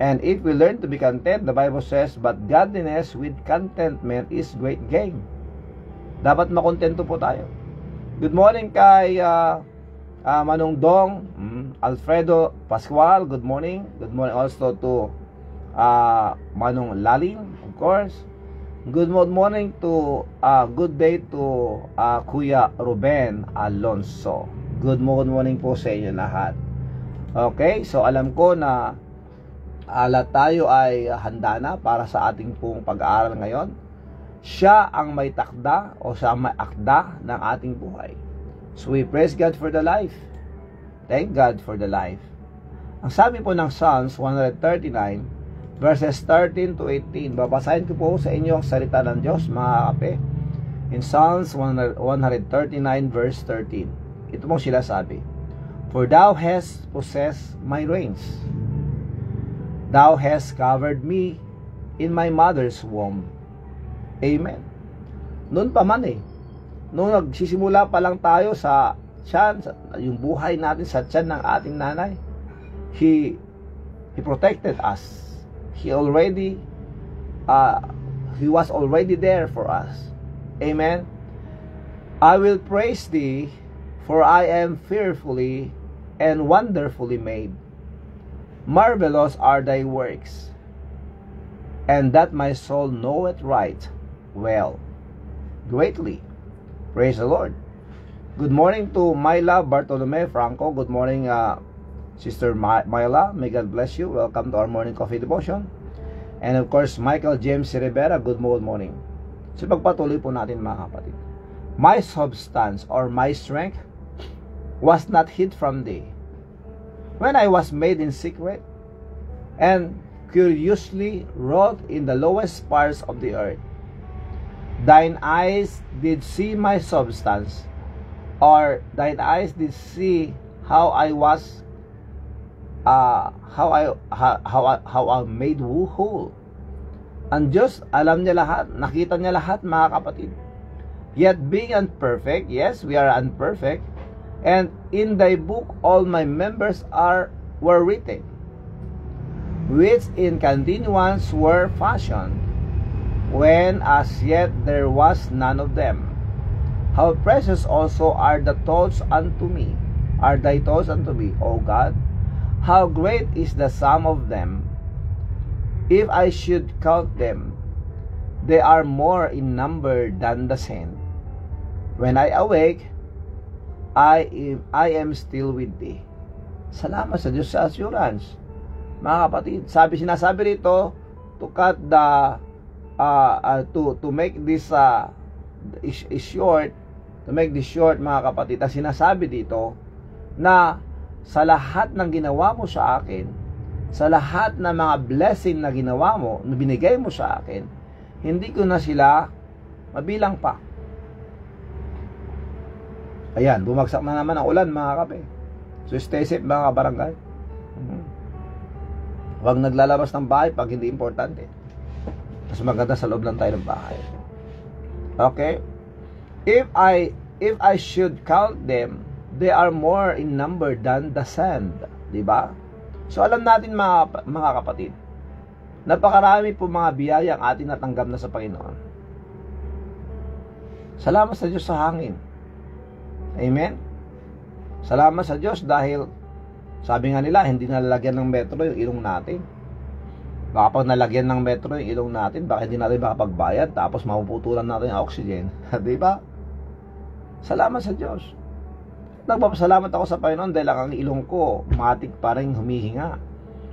And if we learn to be content, the Bible says, but godliness with contentment is great gain. Dapat makontento po tayo. Good morning kay Manong Dong, Alfredo Pascual, good morning. Good morning also to Manong Lalim, of course. Good morning to good day to Kuya Ruben Alonso. Good morning po sa inyo lahat. Okay, so alam ko na lahat tayo ay handa na para sa ating pong pag-aaral ngayon. Siya ang may takda o siya ang may akda ng ating buhay. So we praise God for the life. Thank God for the life. Ang sabi po ng Psalms 139 verses 13 to 18. Babasahin ko po sa inyo ang salita ng Diyos, mga kape. In Psalms 139 verse 13. Ito pong sila sabi. For thou hast possessed my reins. Thou hast covered me in my mother's womb. Amen. Noon pa man nung nagsisimula pa lang tayo sa tiyan, yung buhay natin sa tiyan ng ating nanay, He protected us. He was already there for us. Amen. I will praise thee, for I am fearfully and wonderfully made. Marvelous are thy works, and that my soul knoweth right well. Greatly. Praise the Lord. Good morning to Myla Bartolome Franco. Good morning, Sister Myla. May God bless you. Welcome to our morning coffee devotion. And of course, Michael James Rivera. Good morning. So pagpatuloy po natin, mga kapatid. My substance or my strength was not hid from thee, when I was made in secret and curiously wrought in the lowest parts of the earth. Thine eyes did see my substance, or thine eyes did see how I was, how I made whole. Ang Diyos, alam niya lahat, nakita niya lahat, mga kapatid. Yet being unperfect, yes, we are unperfect, and in thy book all my members were written, which in continuance were fashioned, when as yet there was none of them. How precious also are thy thoughts unto me, O God. How great is the sum of them. If I should count them, they are more in number than the sand. When I awake, I am still with thee. Salamat sa Diyos sa assurance. Mga kapatid, sinasabi rito to cut the to make this short, to make this short, mga kapatid. Ang sinasabi dito na sa lahat ng ginawa mo sa akin, sa lahat ng mga blessing na ginawa mo, na binigay mo sa akin, hindi ko na sila mabilang pa. Ayan, bumagsak na naman ang ulan, mga kape. So stay safe, mga kabarangay. Huwag naglalabas ng bahay pag hindi importante. Mas maganda sa loob lang tayo ng bahay. Okay? If I should count them, they are more in number than the sand. Diba? So alam natin, mga kapatid, napakarami po mga biyaya ang ating natanggap na sa Panginoon. Salamat sa Diyos sa hangin. Amen? Salamat sa Diyos dahil sabi nga nila, hindi nalalagyan ng metro yung ilong natin. Baka pag nalagyan ng metro yung ilong natin, baka hindi natin makapagbayad, tapos mapuputulan natin ang oxygen. Diba? Salamat sa Diyos. Nagpapasalamat ako sa Panginoon dahil ang ilong ko, matik pa rin humihinga.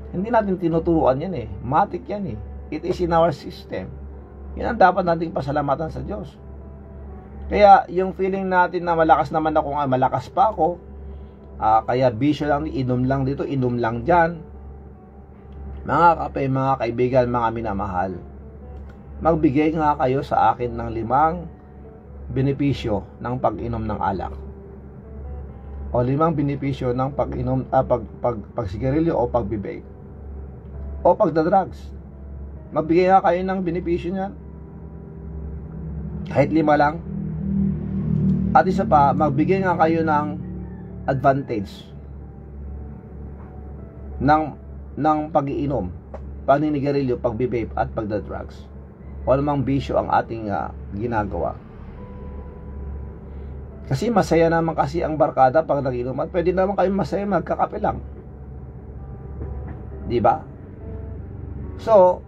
Hindi natin tinuturuan yan Matik yan It is in our system. Yan ang dapat nating pasalamatan sa Diyos. Kaya yung feeling natin na malakas naman ako, malakas pa ako, kaya bisyo lang, inom lang dito, inom lang dyan. Mga kape, mga kaibigan, mga minamahal, magbigay nga kayo sa akin ng 5 benepisyo ng pag-inom ng alak. o 5 benepisyo ng pag-inom, pagsigarilyo o pagbibabe o pagdadrugs. Magbigay nga kayo ng benepisyo niyan, kahit 5 lang. At isa pa, magbigay nga kayo ng advantage ng pag-iinom, paninigarilyo, pagbibabe at pagdadrugs. O namang bisyo ang ating ginagawa. Kasi masaya naman kasi ang barkada pag nag-inom, at pwede naman kayo masaya magkakape lang, di ba? So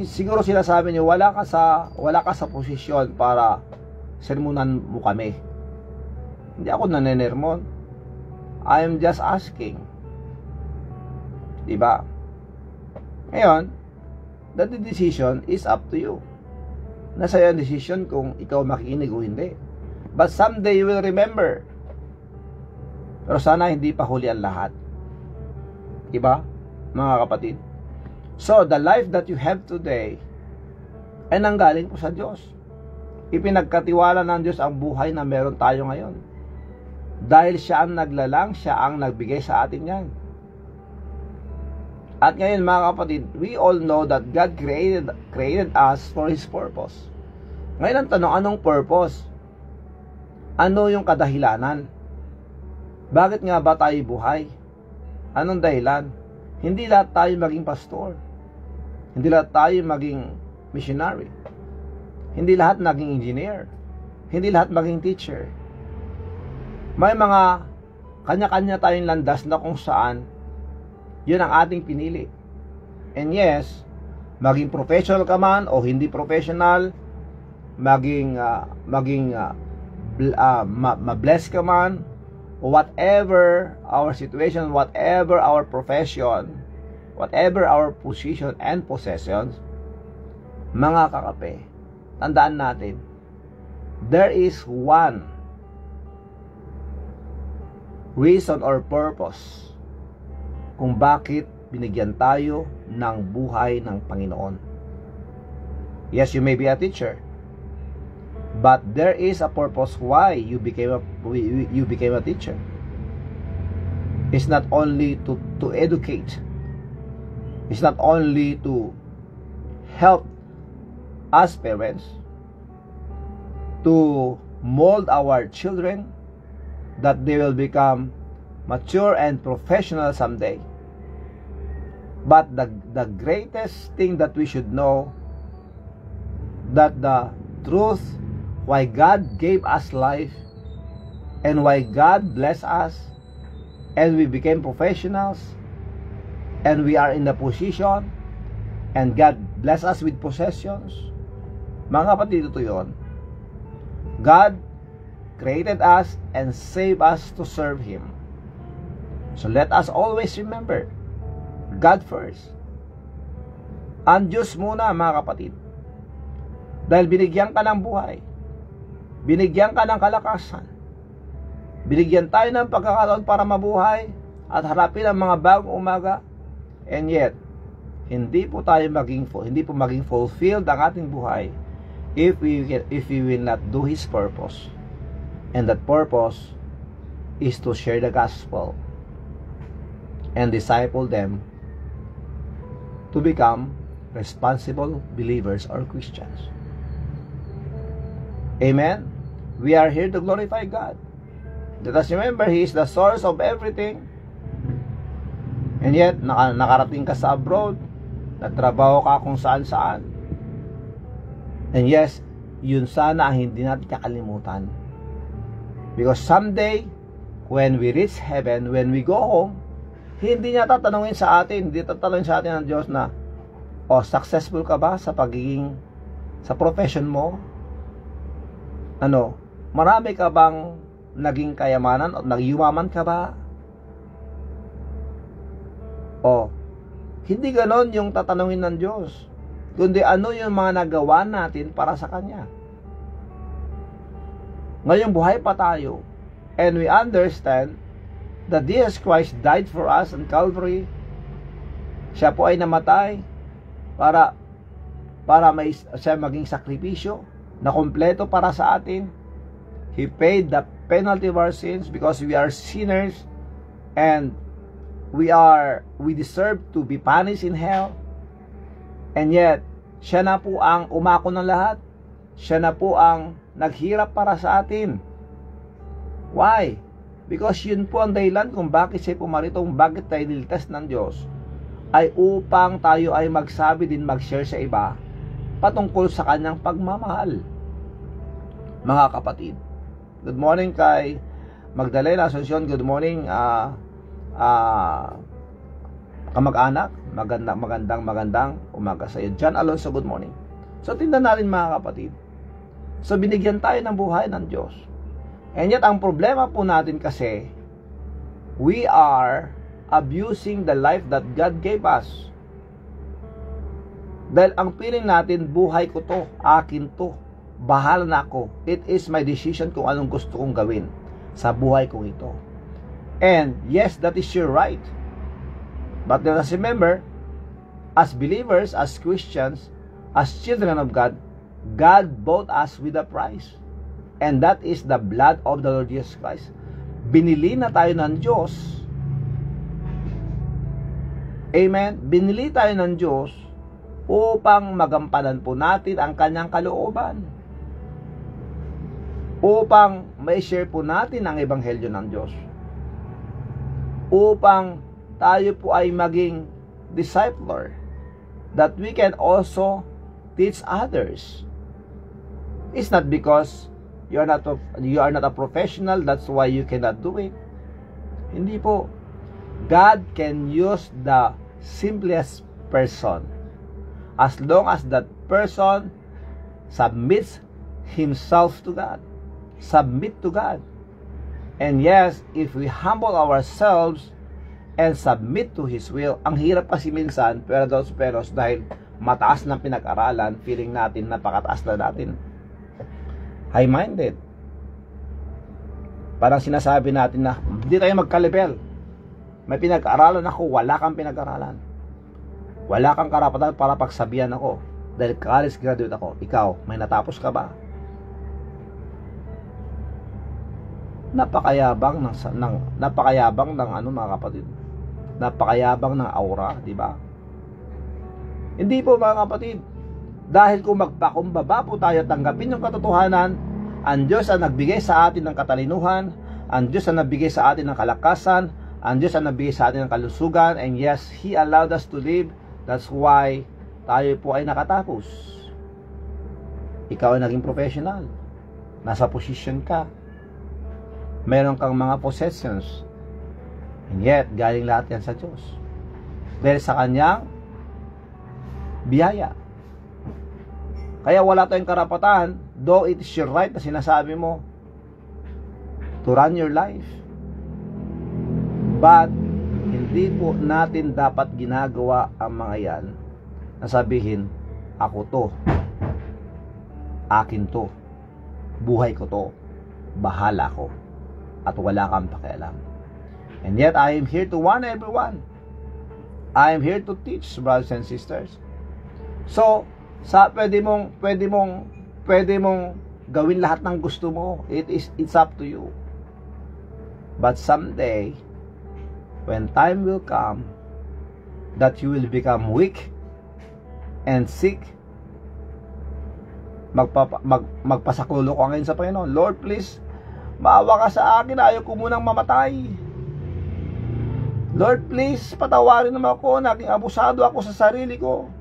siguro sinasabi niyo, wala ka sa posisyon para sermonan mo kami. Hindi ako nanenermon. I am just asking, di ba? Ngayon, the decision is up to you. Nasa iyo ang decision kung ikaw makikinig o hindi. But someday you will remember. Pero sana hindi pa huli ang lahat. Diba, mga kapatid? So, the life that you have today ay nanggaling po sa Diyos. Ipinagkatiwala ng Diyos ang buhay na meron tayo ngayon. Dahil siya ang naglalang, siya ang nagbigay sa atin yan. At ngayon, mga kapatid, we all know that God created us for His purpose. Ngayon ang tanong, anong purpose? Ano yung kadahilanan? Bakit nga ba tayo buhay? Anong dahilan? Hindi lahat tayo maging pastor. Hindi lahat tayo maging missionary. Hindi lahat maging engineer. Hindi lahat maging teacher. May mga kanya-kanya tayong landas na kung saan yun ang ating pinili. And yes, maging professional ka man o hindi professional, ma-bless ka man, whatever our situation, whatever our profession, whatever our position and possessions, mga kakape, tandaan natin, there is one reason or purpose kung bakit binigyan tayo ng buhay ng Panginoon. Yes, you may be a teacher, but there is a purpose why you became a teacher. It's not only to educate. It's not only to help us parents to mold our children that they will become mature and professional someday. But the greatest thing that we should know, that the truth why God gave us life and why God blessed us and we became professionals and we are in the position and God bless us with possessions. Mga kapatid, ito yun. God created us and saved us to serve Him. So let us always remember God first. Ang Diyos muna, mga kapatid. Dahil binigyan ka ng buhay, binigyan ka ng kalakasan, binigyan tayo ng pagkakataon para mabuhay at harapin ang mga bagong umaga, and yet hindi po maging fulfilled ang ating buhay if we will not do His purpose. And that purpose is to share the gospel and disciple them to become responsible believers or Christians. Amen? We are here to glorify God. Let us remember, He is the source of everything. And yet, nakarating ka sa abroad, nagtrabaho ka kung saan-saan. And yes, yun sana ang hindi natin kakalimutan. Because someday, when we reach heaven, when we go home, hindi niya tatanungin sa atin, hindi tatanungin sa atin ng Diyos na, successful ka ba sa profession mo? Marami ka bang naging kayamanan o nagyumaman ka ba? Hindi ganon yung tatanungin ng Diyos, kundi ano yung mga nagawa natin para sa Kanya. Ngayong buhay pa tayo, and we understand that Jesus Christ died for us on Calvary. Siya po ay namatay para siya maging sakripisyo na kompleto para sa atin. He paid penalty of our sins because we are sinners and we deserve to be punished in hell. And yet, siya na po ang umako ng lahat. Siya na po ang naghirap para sa atin. Why? Because yun po ang dahilan kung bakit siya pumaritong, bakit tayo nilitas ng Diyos, ay upang tayo ay magsabi din, mag-share sa iba patungkol sa kanyang pagmamahal. Mga kapatid, good morning kay Magdalena Asuncion, good morning kamag-anak, magandang umaga sa iyo. John Alonso, good morning. So tingnan natin mga kapatid, so binigyan tayo ng buhay ng Diyos. And yet, ang problema po natin kasi, we are abusing the life that God gave us. Dahil ang feeling natin, buhay ko to, akin to, bahala na ako. It is my decision kung anong gusto kong gawin sa buhay kong ito. And yes, that is your right. But let us remember, as believers, as Christians, as children of God, God bought us with a price. And that is the blood of the Lord Jesus Christ. Binili na tayo ng Diyos. Amen? Binili tayo ng Diyos upang magampanan po natin ang kanyang kalooban. Upang mai-share po natin ang ebanghelyo ng Diyos. Upang tayo po ay maging discipler. That we can also teach others. It's not because you are not a professional, that's why you cannot do it. Hindi po. God can use the simplest person as long as that person submits himself to God. Submit to God. And yes, if we humble ourselves and submit to His will, ang hirap kasi minsan, pero dahil mataas ng pinag-aralan, feeling natin napakataas na natin. High-minded. Parang sinasabi natin na hindi tayo magka-level. May pinag-aralan ako, wala kang pinag-aralan. Wala kang karapatan para pagsabihan ako dahil college graduate ako. Ikaw, may natapos ka ba? Napakayabang ng ano mga kapatid. Napakayabang ng aura, di ba? Hindi po mga kapatid. Dahil kung magpakumbaba po tayo, tanggapin yung katotohanan, ang Diyos ang nagbigay sa atin ng katalinuhan, ang Diyos ang nagbigay sa atin ng kalakasan, ang Diyos ang nagbigay sa atin ng kalusugan, and yes, He allowed us to live. That's why tayo po ay nakatapos. Ikaw ay naging professional. Nasa position ka. Meron kang mga possessions. And yet, galing lahat yan sa Diyos. Dahil sa Kanyang biyaya. Kaya wala tayong karapatan, though it is your right na sinasabi mo to run your life. But hindi po natin dapat ginagawa ang mga yan na sabihin, ako to, akin to, buhay ko to, bahala ko, at wala kang pakialam. And yet I am here to warn everyone. I am here to teach, brothers and sisters. So, pwede mong gawin lahat ng gusto mo. It's up to you. But someday, when time will come, that you will become weak and sick, magpasakulo ko ngayon sa Panginoon. Lord, please, maawa ka sa akin. Ayaw ko munang mamatay. Lord, please, patawarin naman ako. Naging abusado ako sa sarili ko.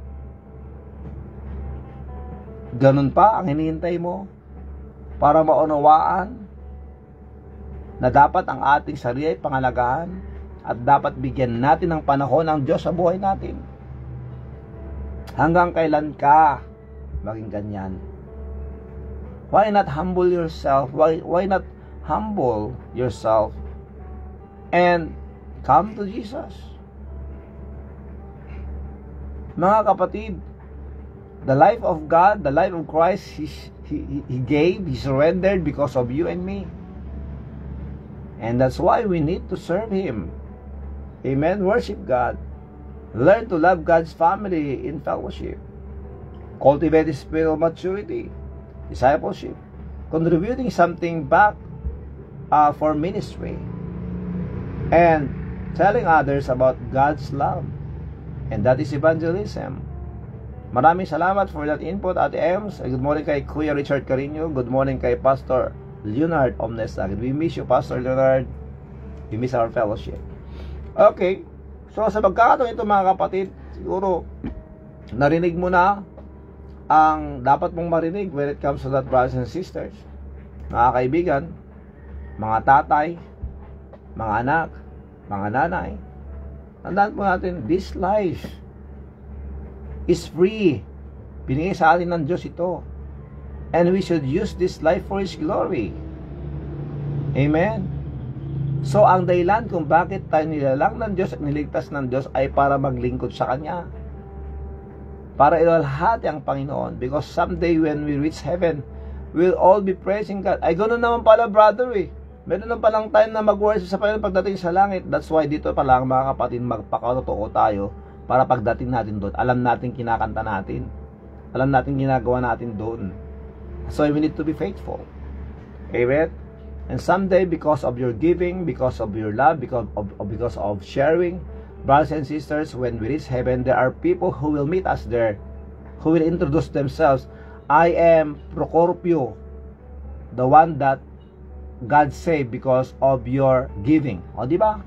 Ganun pa ang hinihintay mo para maunawaan na dapat ang ating sarili ay pangalagaan at dapat bigyan natin ng panahon ng Diyos sa buhay natin. Hanggang kailan ka maging ganyan? Why not humble yourself? Why not humble yourself and come to Jesus? Mga kapatid, the life of God, the life of Christ, He gave, He surrendered because of you and me. And that's why we need to serve Him. Amen. Worship God. Learn to love God's family in fellowship. Cultivate the spirit of maturity, discipleship, contributing something back for ministry and telling others about God's love, and that is evangelism. Maraming salamat for that input, Ate Ems. Good morning kay Kuya Richard Carino. Good morning kay Pastor Leonard Omnesag. We miss you, Pastor Leonard. We miss our fellowship. Okay, so sa pagkakataon ito mga kapatid, siguro narinig mo na ang dapat mong marinig when it comes to that, brothers and sisters. Mga kaibigan, mga tatay, mga anak, mga nanay, tandaan po natin, this life is free. Binigay sa atin ng Diyos ito. And we should use this life for His glory. Amen? So, ang dahilan kung bakit tayo nilalang ng Diyos at niligtas ng Diyos ay para maglingkod sa Kanya. Para ilalahati ang Panginoon. Because someday when we reach heaven, we'll all be praising God. Ay, ganoon naman pala, brother eh. Meron naman palang time na mag-worship sa Panginoon pagdating sa langit. That's why dito pa lang mga kapatid, magpakatotoo tayo para pagdating natin doon, alam natin kinakanta natin. Alam natin ginagawa natin doon. So we need to be faithful. Amen? And someday, because of your giving, because of your love, because of sharing, brothers and sisters, when we reach heaven, there are people who will meet us there, who will introduce themselves. I am Procorpio, the one that God saved because of your giving. O, di ba?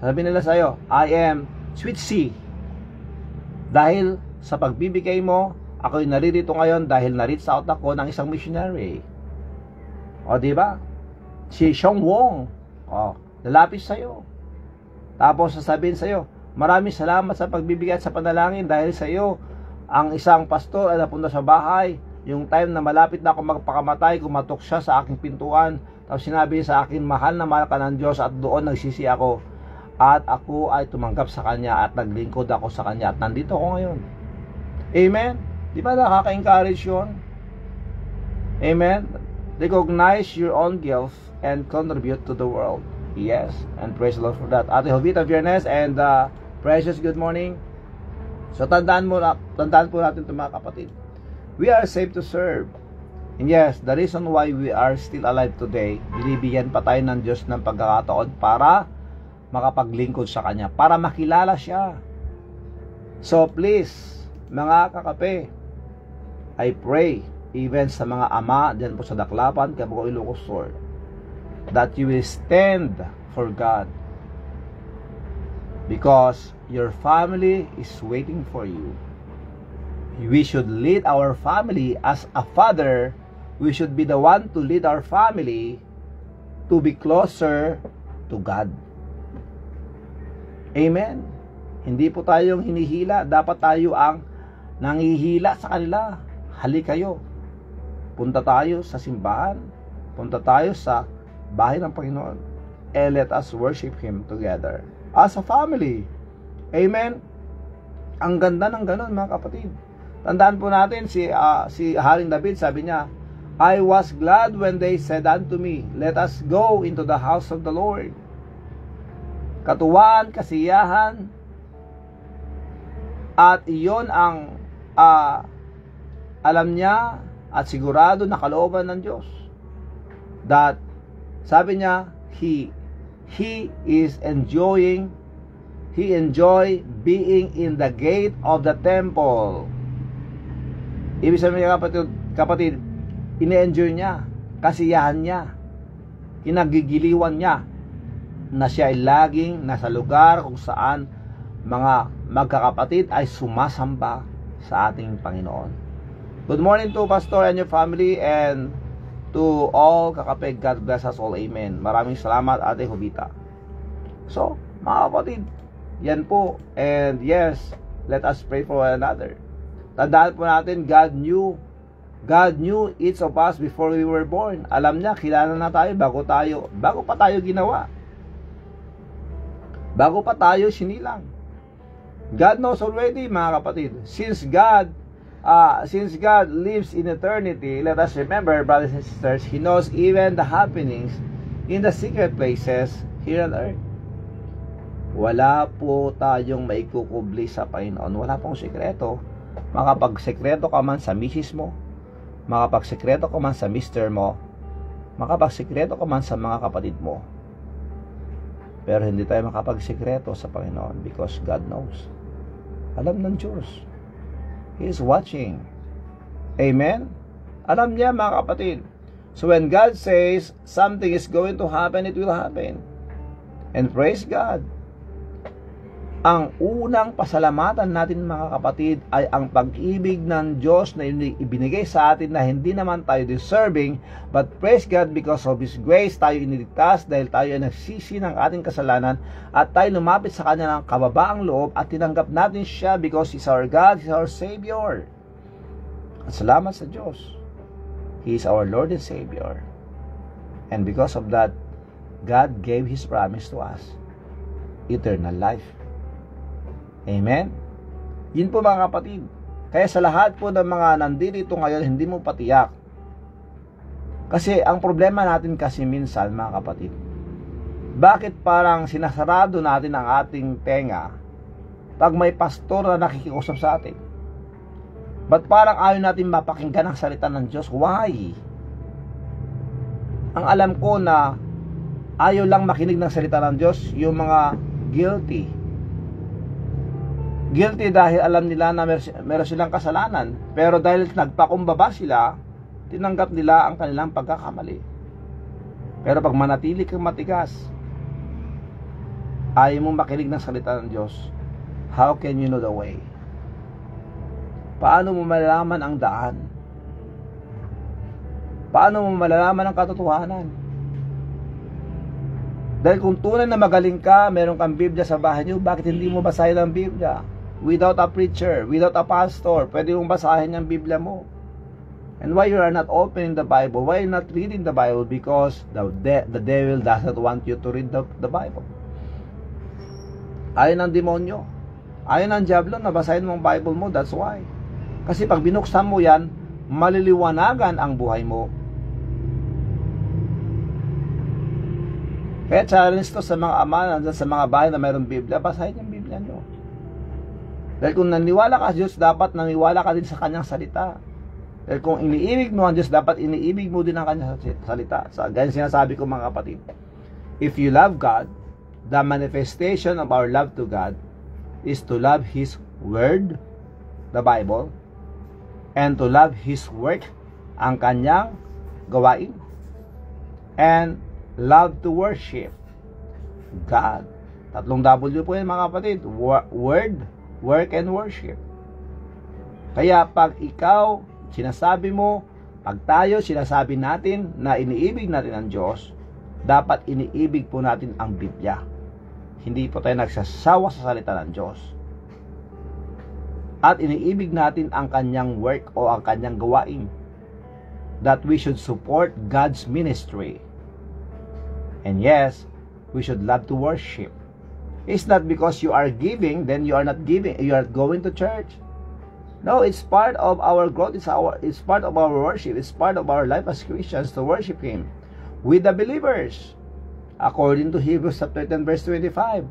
Sabi nila sa'yo, I am Sweet C. Dahil sa pagbibigay mo, ako'y naririto ngayon dahil na-reach out ako ng isang missionary. O, di ba? Si Xiong Wong, lalapit sa'yo. Tapos sasabihin sa'yo, maraming salamat sa pagbibigay at sa panalangin dahil sa'yo, ang isang pastor ay napunta sa bahay. Yung time na malapit na ako magpakamatay, kumatok siya sa aking pintuan. Tapos sinabi sa akin, mahal na mahal ka ng Diyos, at doon nagsisi ako. At ako ay tumanggap sa Kanya at naglingkod ako sa Kanya. At nandito ako ngayon. Amen? Di ba nakaka-encourage yun? Amen? Recognize your own gift and contribute to the world. Yes, and praise the Lord for that. Ate Jovita Viernes and Precious, good morning. So tandaan po natin ito mga kapatid. We are saved to serve. And yes, the reason why we are still alive today, binibigyan pa tayo ng Diyos ng pagkakataon para makapaglingkod sa Kanya, para makilala Siya. So please, mga kakape, I pray, even sa mga ama dyan po sa Daklapan, Kabuo Ilocos Sur, that you will stand for God, because your family is waiting for you. We should lead our family as a father. We should be the one to lead our family to be closer to God. Amen. Hindi po tayong hinihila, dapat tayo ang nangihila sa kanila. Halik kayo. Punta tayo sa simbahan. Punta tayo sa bahay ng Panginoon, and let us worship Him together as a family. Amen. Ang ganda ng ganun mga kapatid. Tandaan po natin si Haring David, sabi niya, I was glad when they said unto me, let us go into the house of the Lord. Katuwaan, kasiyahan, at iyon ang alam niya at sigurado na kalooban ng Diyos. That sabi niya, he enjoy being in the gate of the temple. Ibig sabihin niya, kapatid, ine-enjoy niya, kasiyahan niya, kinagigiliwan niya na siya ay laging nasa lugar kung saan mga magkakapatid ay sumasamba sa ating Panginoon. Good morning to Pastor and your family, and to all kakapeg, God bless us all. Amen. Maraming salamat, Ate Jovita. So, mga kapatid, yan po. And yes, let us pray for one another. Tandaan po natin, God knew each of us before we were born. Alam niya, kilala na tayo bago pa tayo ginawa. Bago pa tayo sinilang. God knows already, mga kapatid. Since God lives in eternity, let us remember, brothers and sisters, He knows even the happenings in the secret places here on earth. Wala po tayong maikukubli sa Panginoon. Wala pong sekreto. Makapagsekreto ka man sa misis mo, makapagsekreto ka man sa mister mo, makapagsikreto ka man sa mga kapatid mo. Pero hindi tayo makapagsikreto sa Panginoon because God knows. Alam ng Diyos. He is watching. Amen? Alam niya, mga kapatid. So when God says something is going to happen, it will happen. And praise God. Ang unang pasalamatan natin, mga kapatid, ay ang pag-ibig ng Diyos na ibinigay sa atin na hindi naman tayo deserving, but praise God because of His grace, tayo iniligtas dahil tayo ay nagsisi ng ating kasalanan at tayo lumapit sa Kanya ng kababaang loob at tinanggap natin siya because He's our God, He's our Savior. At salamat sa Diyos. He is our Lord and Savior. And because of that, God gave His promise to us. Eternal life. Amen? Yun po, mga kapatid. Kaya sa lahat po ng mga nandito ngayon, hindi mo patiyak. Kasi ang problema natin kasi minsan, mga kapatid, bakit parang sinasarado natin ang ating tenga pag may pastor na nakikiusap sa atin? Ba't parang ayaw natin mapakinggan ang salita ng Diyos? Why? Ang alam ko na ayaw lang makinig ng salita ng Diyos yung mga guilty. Guilty dahil alam nila na meron silang kasalanan. Pero dahil nagpakumbaba sila, tinanggap nila ang kanilang pagkakamali. Pero pag manatili kang matigas, ayaw mong makinig ng salita ng Diyos, how can you know the way? Paano mo malalaman ang daan? Paano mo malalaman ang katotohanan? Dahil kung tunay na magaling ka, meron kang Biblia sa bahay niyo, bakit hindi mo basahin ang Biblia? Without a preacher, without a pastor, pwede mong basahin ang Biblia mo. And why you are not opening the Bible? Why you are not reading the Bible? Because the devil doesn't want you to read the Bible. Ayaw ng demonyo. Ayaw ng diablo na basahin mo ang Bible mo. That's why. Kasi pag binuksan mo yan, maliliwanagan ang buhay mo. Kaya challenge to sa mga ama, sa mga bahay na mayroong Biblia, basahin yung Biblia nyo. Dahil kung naniwala ka sa Diyos, dapat naniwala ka din sa Kanyang salita. Dahil kung iniibig mo ang Diyos, dapat iniibig mo din ang Kanyang salita. So, ganyan sinasabi ko, mga kapatid. If you love God, the manifestation of our love to God is to love His Word, the Bible, and to love His work, ang Kanyang gawain, and love to worship God. Tatlong W po yan, mga kapatid. Word, work, and worship. Kaya pag ikaw, sinasabi mo, pag tayo, sinasabi natin na iniibig natin ang Diyos, dapat iniibig po natin ang Biblia. Hindi po tayo nagsasawa sa salita ng Diyos. At iniibig natin ang Kanyang work o ang Kanyang gawain. That we should support God's ministry. And yes, we should love to worship. It's not because you are giving, then you are not giving, you are going to church. No, it's part of our growth, it's part of our worship, it's part of our life as Christians to worship Him with the believers. According to Hebrews chapter 10 verse 25,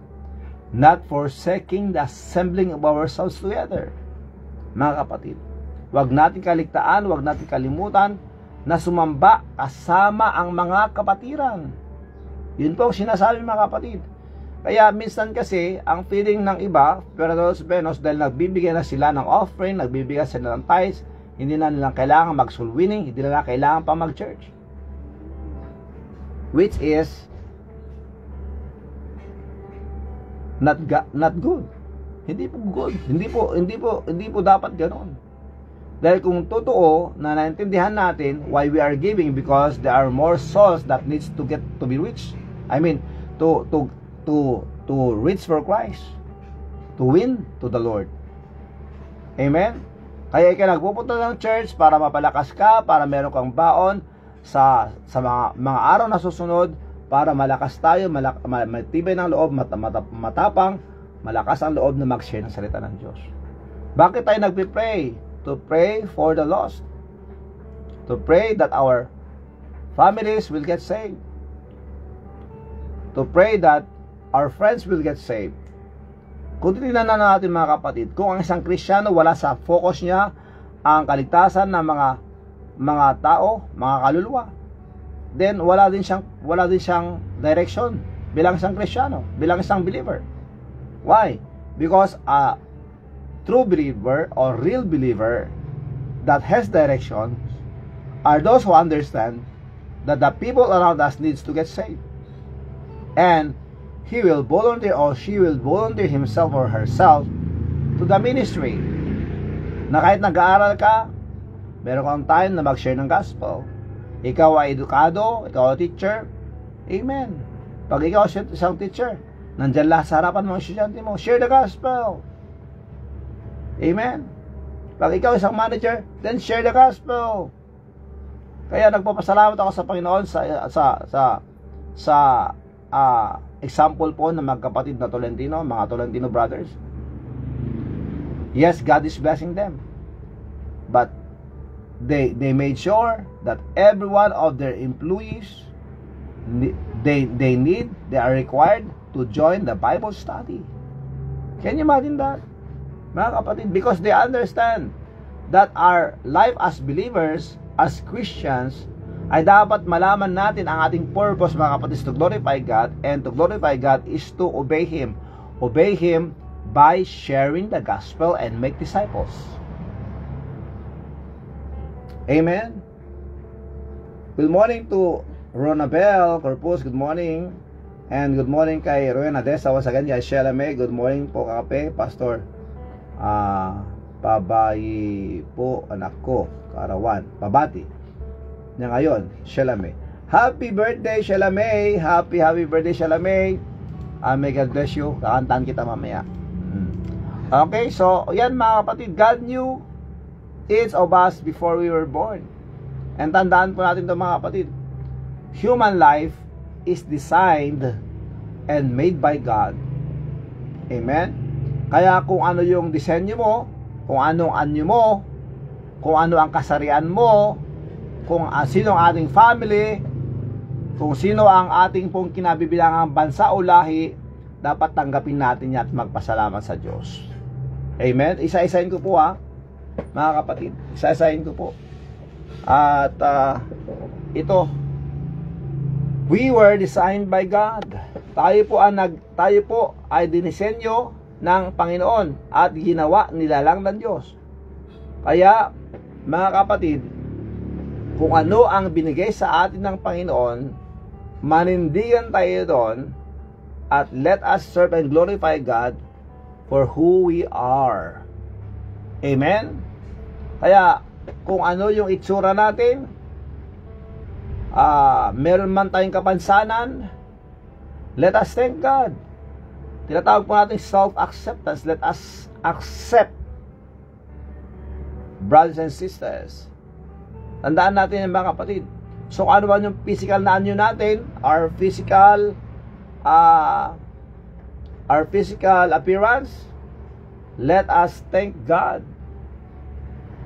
not forsaking the assembling of ourselves together. Mga kapatid, wag natin kaligtaan, wag natin kalimutan na sumamba kasama ang mga kapatiran. Yun po ang sinasabi, mga kapatid. Kaya minsan kasi, ang feeling ng iba, pero Benos, dahil nagbibigay na sila ng offering, nagbibigay sila ng tithes, hindi na nila kailangan mag-soul winning, hindi na kailangan pa mag-church. Which is not good. Hindi po good. Hindi po dapat ganoon. Dahil kung totoo na naintindihan natin why we are giving, because there are more souls that needs to be reached. I mean, to reach for Christ, to win to the Lord. Amen? Kaya ikaw nagpupunta ng church para mapalakas ka, para meron kang baon sa mga araw na susunod, para malakas tayo, matibay ng loob, matapang, malakas ang loob na mag-share ng salita ng Diyos. Bakit tayo nagpipray? To pray for the lost. To pray that our families will get saved. To pray that our friends will get saved. Kung titignan na natin, mga kapatid, kung ang isang Kristiyano wala sa focus niya ang kaligtasan ng mga tao, mga kaluluwa, then wala din siyang direction bilang isang Kristiyano, bilang isang believer. Why? Because a true believer or real believer that has direction are those who understand that the people around us needs to get saved. And he will volunteer or she will volunteer himself or herself to the ministry. Na kahit nag-aaral ka, meron kang time na mag-share ng gospel. Ikaw ay edukado, ikaw ay teacher, amen. Pag ikaw isang teacher, nandyan lahat sa harapan ng estudyante mo, share the gospel. Amen. Pag ikaw isang manager, then share the gospel. Kaya nagpapasalamat ako sa Panginoon sa example po ng magkapatid na Tolentino, mga Tolentino brothers. Yes, God is blessing them. But they made sure that every one of their employees, they are required to join the Bible study. Can you imagine that? Mga kapatid, because they understand that our life as believers, as Christians, ay dapat malaman natin ang ating purpose, mga kapatid, to glorify God, and to glorify God is to obey Him. Obey Him by sharing the gospel and make disciples. Amen. Good morning to Ronabel Corpus, good morning. And good morning kay Rowan Adesa, once again, kay Sheila May, good morning po kakape, Pastor. Pabayi po anak ko, Karawan, pabati niya ngayon, Sheila May. Happy birthday, Sheila May. Happy birthday, Sheila May. May God bless you. Kakantaan kita mamaya. Okay, so yan mga kapatid, God knew each of us before we were born. And tandaan po natin ito mga kapatid, human life is designed and made by God. Amen? Kaya kung ano yung disenyo mo, kung anong anyo mo, kung ano ang kasarian mo, kung sino ang ating family, kung sino ang ating pong kinabibilangang bansa o lahi, dapat tanggapin natin yan at magpasalamat sa Diyos. Amen? Isa-isahin ko po mga kapatid. Isa-isahin ko po. At ito, we were designed by God. Tayo po ay dinisenyo ng Panginoon at ginawa nilalang ng Diyos. Kaya, mga kapatid, kung ano ang binigay sa atin ng Panginoon, manindigan tayo doon at let us serve and glorify God for who we are. Amen? Kaya, kung ano yung itsura natin, meron man tayong kapansanan, let us thank God. Tinatawag po natin self-acceptance. Let us accept, brothers and sisters. Tandaan natin yung mga kapatid. So, ano ba yung physical na anyo natin? Our physical appearance, let us thank God.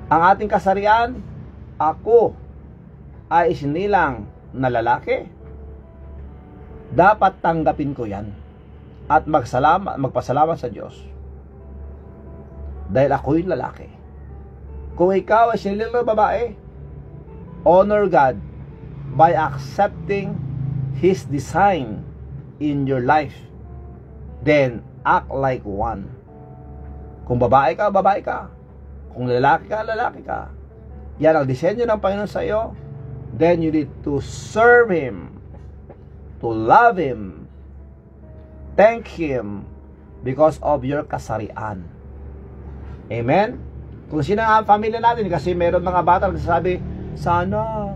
Ang ating kasarian, ako ay isinilang na lalaki. Dapat tanggapin ko yan at magpasalamat sa Diyos dahil ako'y lalaki. Kung ikaw ay isinilang na babae, honor God by accepting His design in your life. Then, act like one. Kung babae ka, babae ka. Kung lalaki ka, lalaki ka. Yan ang disenyo ng Panginoon sa iyo. Then you need to serve Him, to love Him, thank Him because of your kasarian. Amen? Kung sino ang pamilya natin, kasi meron mga bata nagsasabi, sana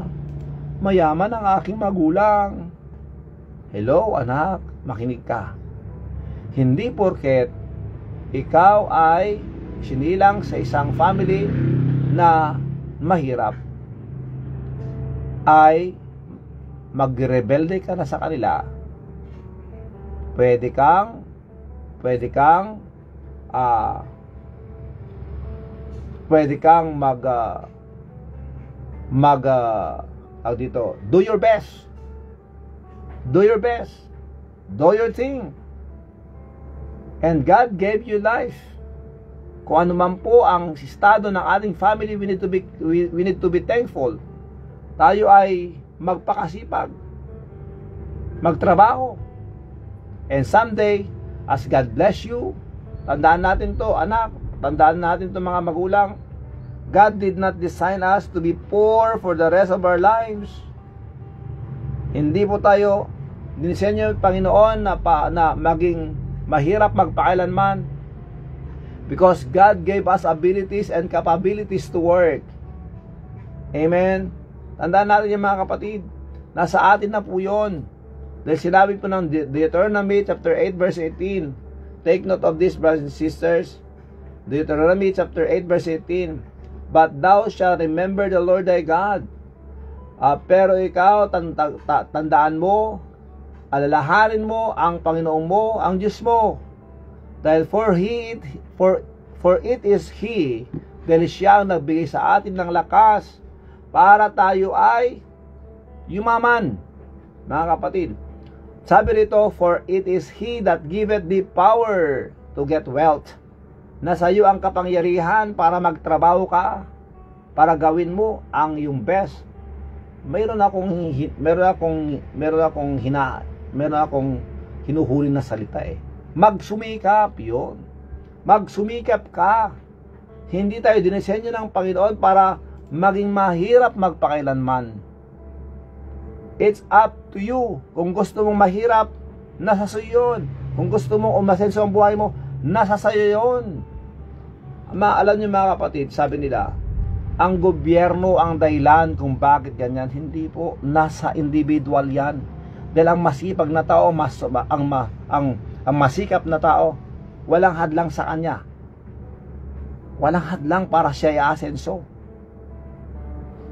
mayaman ang aking magulang. Hello anak, makinig ka. Hindi porket ikaw ay sinilang sa isang family na mahirap ay magrebelde ka na sa kanila. Pwede kang do your best. Do your best. Do your thing. And God gave you life. Kung ano man po ang estado ng ating family, we need to be thankful. Tayo ay magpakasipag, magtrabaho. And someday, as God bless you, tandaan natin to, anak, tandaan natin to mga magulang, God did not design us to be poor for the rest of our lives. Hindi po tayo dinisenyo ng Panginoon na maging mahirap magpakailanman, because God gave us abilities and capabilities to work. Amen? Tandaan natin yung mga kapatid, nasa atin na po yun. Dahil sinabi po ng Deuteronomy chapter 8 verse 18. Take note of this, brothers and sisters. Deuteronomy chapter 8 verse 18. But thou shalt remember the Lord thy God. Pero ikaw, tandaan mo, alalahanin mo ang Panginoon mo, ang Diyos mo. Dahil for it is He, dahil siya ang nagbigay sa atin ng lakas para tayo ay yumaman. Mga kapatid, sabi rito, for it is He that giveth thee power to get wealth. Nasa iyo ang kapangyarihan para magtrabaho ka, para gawin mo ang iyong best. Meron akong hinuhuli na salita eh. Magsumikap, yun. Magsumikap ka. Hindi tayo dinisenyo ng Panginoon para maging mahirap magpakailanman. It's up to you. Kung gusto mong mahirap, nasa sayo yun. Kung gusto mong umasenso ang buhay mo, nasa sayo yun. Alam niyo mga kapatid, sabi nila, ang gobyerno ang dahilan kung bakit ganyan. Hindi po, nasa individual yan. Dahil ang masipag na tao, ang masikap na tao, walang hadlang sa kanya. Walang hadlang para siya i-asenso.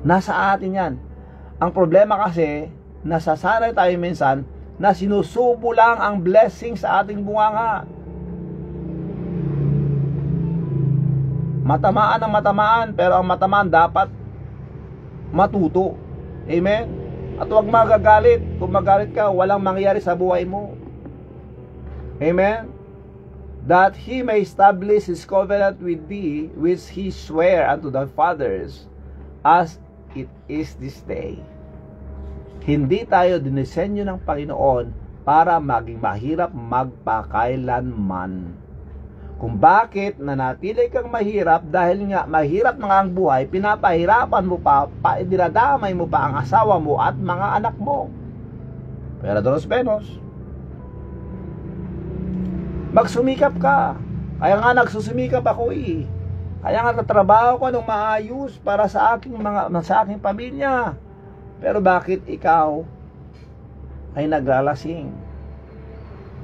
Nasa atin yan. Ang problema kasi, nasasanay tayo minsan na sinusubo lang ang blessing sa ating bunganga. Matamaan ang matamaan, pero ang matamaan dapat matuto. Amen? At huwag magagalit. Kung magalit ka, walang mangyayari sa buhay mo. Amen? That He may establish His covenant with thee, which He sware unto thy fathers, as it is this day. Hindi tayo dinisenyo ng Panginoon para maging mahirap magpakailanman. Kung bakit nanatili kang mahirap, dahil nga mahirap na nga ang buhay, pinapahirapan mo pa, dinadamay mo pa ang asawa mo at mga anak mo. Pero dolos menos, magsumikap ka. Kaya nga nagsusumikap ako eh. Kaya nga natrabaho ko ng maayos para sa aking pamilya. Pero bakit ikaw ay naglalasing?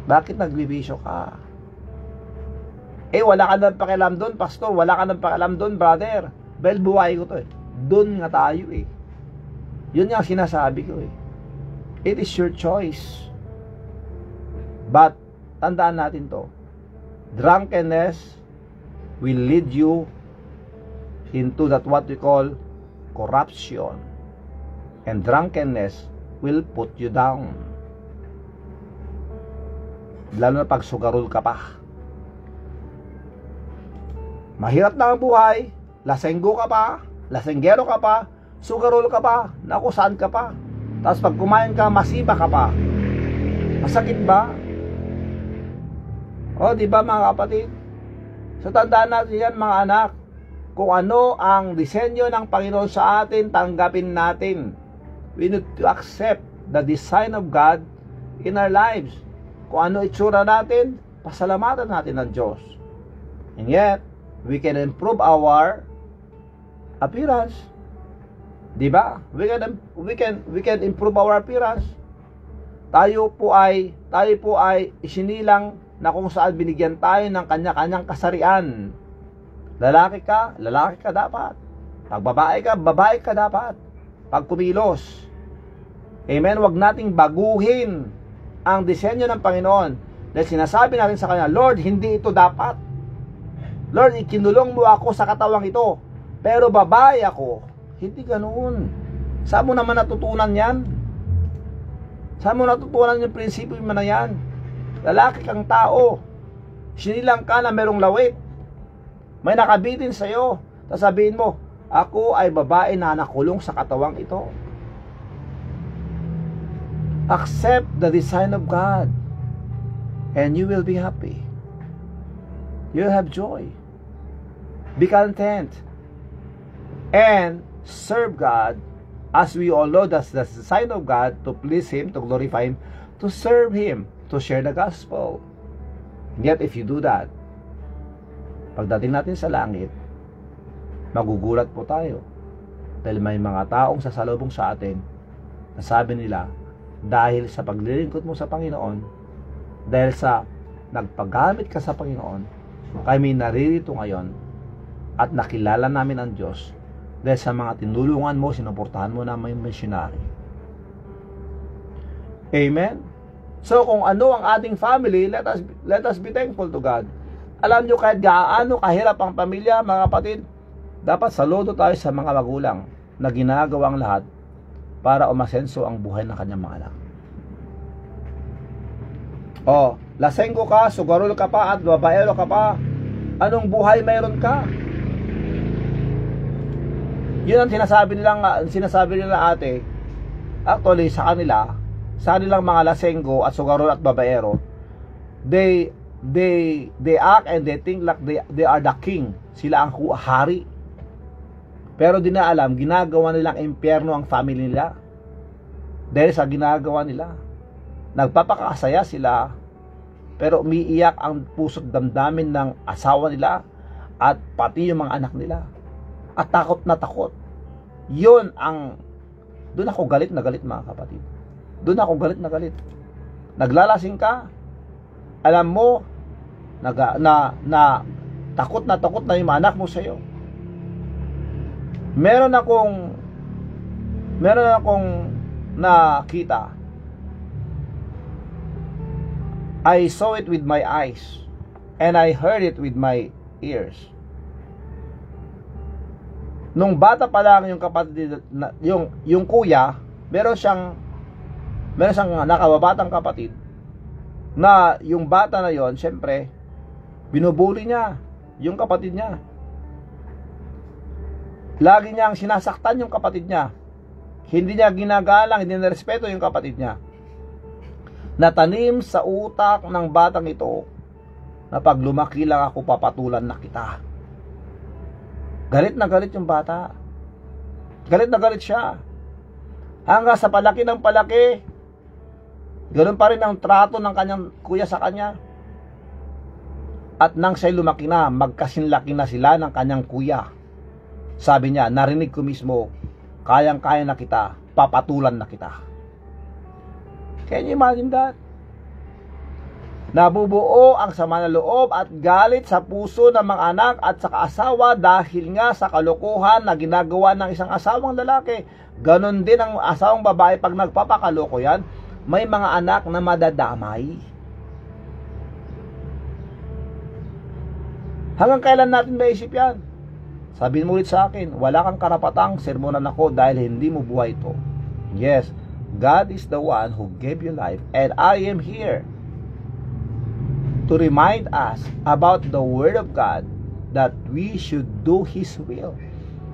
Bakit nagbibisyo ka? Wala ka nang pakialam doon, pastor. Wala ka nang pakialam doon, brother. Well, buhay ko to eh. Doon nga tayo eh. Yun nga sinasabi ko eh. It is your choice. But, tandaan natin to. Drunkenness will lead you into that what we call corruption. And drunkenness will put you down. Lalo na pag sugarol ka pa. Mahirap na ang buhay, lasenggo ka pa, lasenggero ka pa, sugarol ka pa, naku saan ka pa. Tapos pag kumain ka, masiba ka pa. Masakit ba? O, di ba mga kapatid? So tandaan natin yan mga anak, kung ano ang disenyo ng Panginoon sa atin, tanggapin natin. We need to accept the design of God in our lives. Kung ano itsura natin, pasalamatan natin ng Diyos. And yet, we can improve our appearance. Di ba? We can improve our appearance. Tayo po ay isinilang na kung saan binigyan tayo ng kanya-kanyang kasarian. Lalaki ka dapat. Pag babae ka dapat. Pag kumilos. Amen? Huwag nating baguhin ang disenyo ng Panginoon. Dahil sinasabi natin sa Kanya, Lord, hindi ito dapat. Lord, ikinulong mo ako sa katawang ito, pero babae ako. Hindi ganoon. Saan mo naman natutunan yan? Saan mo natutunan yung prinsipyo mo na yan? Lalaki kang tao. Sinilang ka na merong lawit. May nakabitin sa'yo. Tapos sabihin mo, ako ay babae na nakulong sa katawang ito. Accept the design of God, and you will be happy. You'll have joy. Be content. And serve God, as we all know that's the design of God, to please Him, to glorify Him, to serve Him, to share the gospel. Yet if you do that, pagdating natin sa langit, magugulat po tayo. Dahil may mga taong sasalubong sa atin, na sabi nila, dahil sa paglilingkod mo sa Panginoon, dahil sa nagpagamit ka sa Panginoon, kami naririto ngayon at nakilala namin ang Diyos dahil sa mga tinulungan mo, sinuportahan mo na may missionary. Amen? So kung ano ang ating family, let us be thankful to God. Alam nyo, kahit gaano kahirap ang pamilya, mga kapatid, dapat saludo tayo sa mga magulang na ginagawang lahat para umasenso ang buhay ng kanyang mga anak. O, lasenggo ka, sugarol ka pa, at babaero ka pa, anong buhay mayroon ka? Yun ang sinasabi nila ate. Actually, sa kanilang mga lasenggo at sugarol at babaero, they act and they think like they are the king. Sila ang hari. Pero di na alam, ginagawa nilang impyerno ang family nila. Dahil sa ginagawa nila, nagpapakasaya sila, pero umiiyak ang puso't damdamin ng asawa nila at pati yung mga anak nila. At takot na takot. Doon ako galit na galit, mga kapatid. Doon ako galit na galit. Naglalasing ka, alam mo na takot na yung mga anak mo sa iyo. Meron akong nakita. I saw it with my eyes and I heard it with my ears. Nung bata pa lang yung kapatid, yung kuya, meron siyang nakababatang kapatid na yung bata na yon, syempre binubuli niya yung kapatid niya. Lagi niyang sinasaktan yung kapatid niya. Hindi niya ginagalang, hindi niya respeto yung kapatid niya. Natanim sa utak ng batang ito na pag lumaki lang ako, papatulan na kita. Galit na galit yung bata. Galit na galit siya. Hanggang sa palaki ng palaki, ganoon pa rin ang trato ng kanyang kuya sa kanya. At nang siya'y lumaki na, magkasinlaki na sila ng kanyang kuya. Sabi niya, narinig ko mismo, kayang-kaya na kita, papatulan na kita. Can you imagine that? Nabubuo ang sama ng loob at galit sa puso ng mga anak at sa kaasawa dahil nga sa kalokohan na ginagawa ng isang asawang lalaki. Ganon din ang asawang babae pag nagpapakaloko yan, may mga anak na madadamay. Hanggang kailan natin maisip yan? Sabihin mo ulit sa akin, wala kang karapatang sermonan ako dahil hindi mo buhay ito. Yes, God is the one who gave you life and I am here to remind us about the Word of God that we should do His will.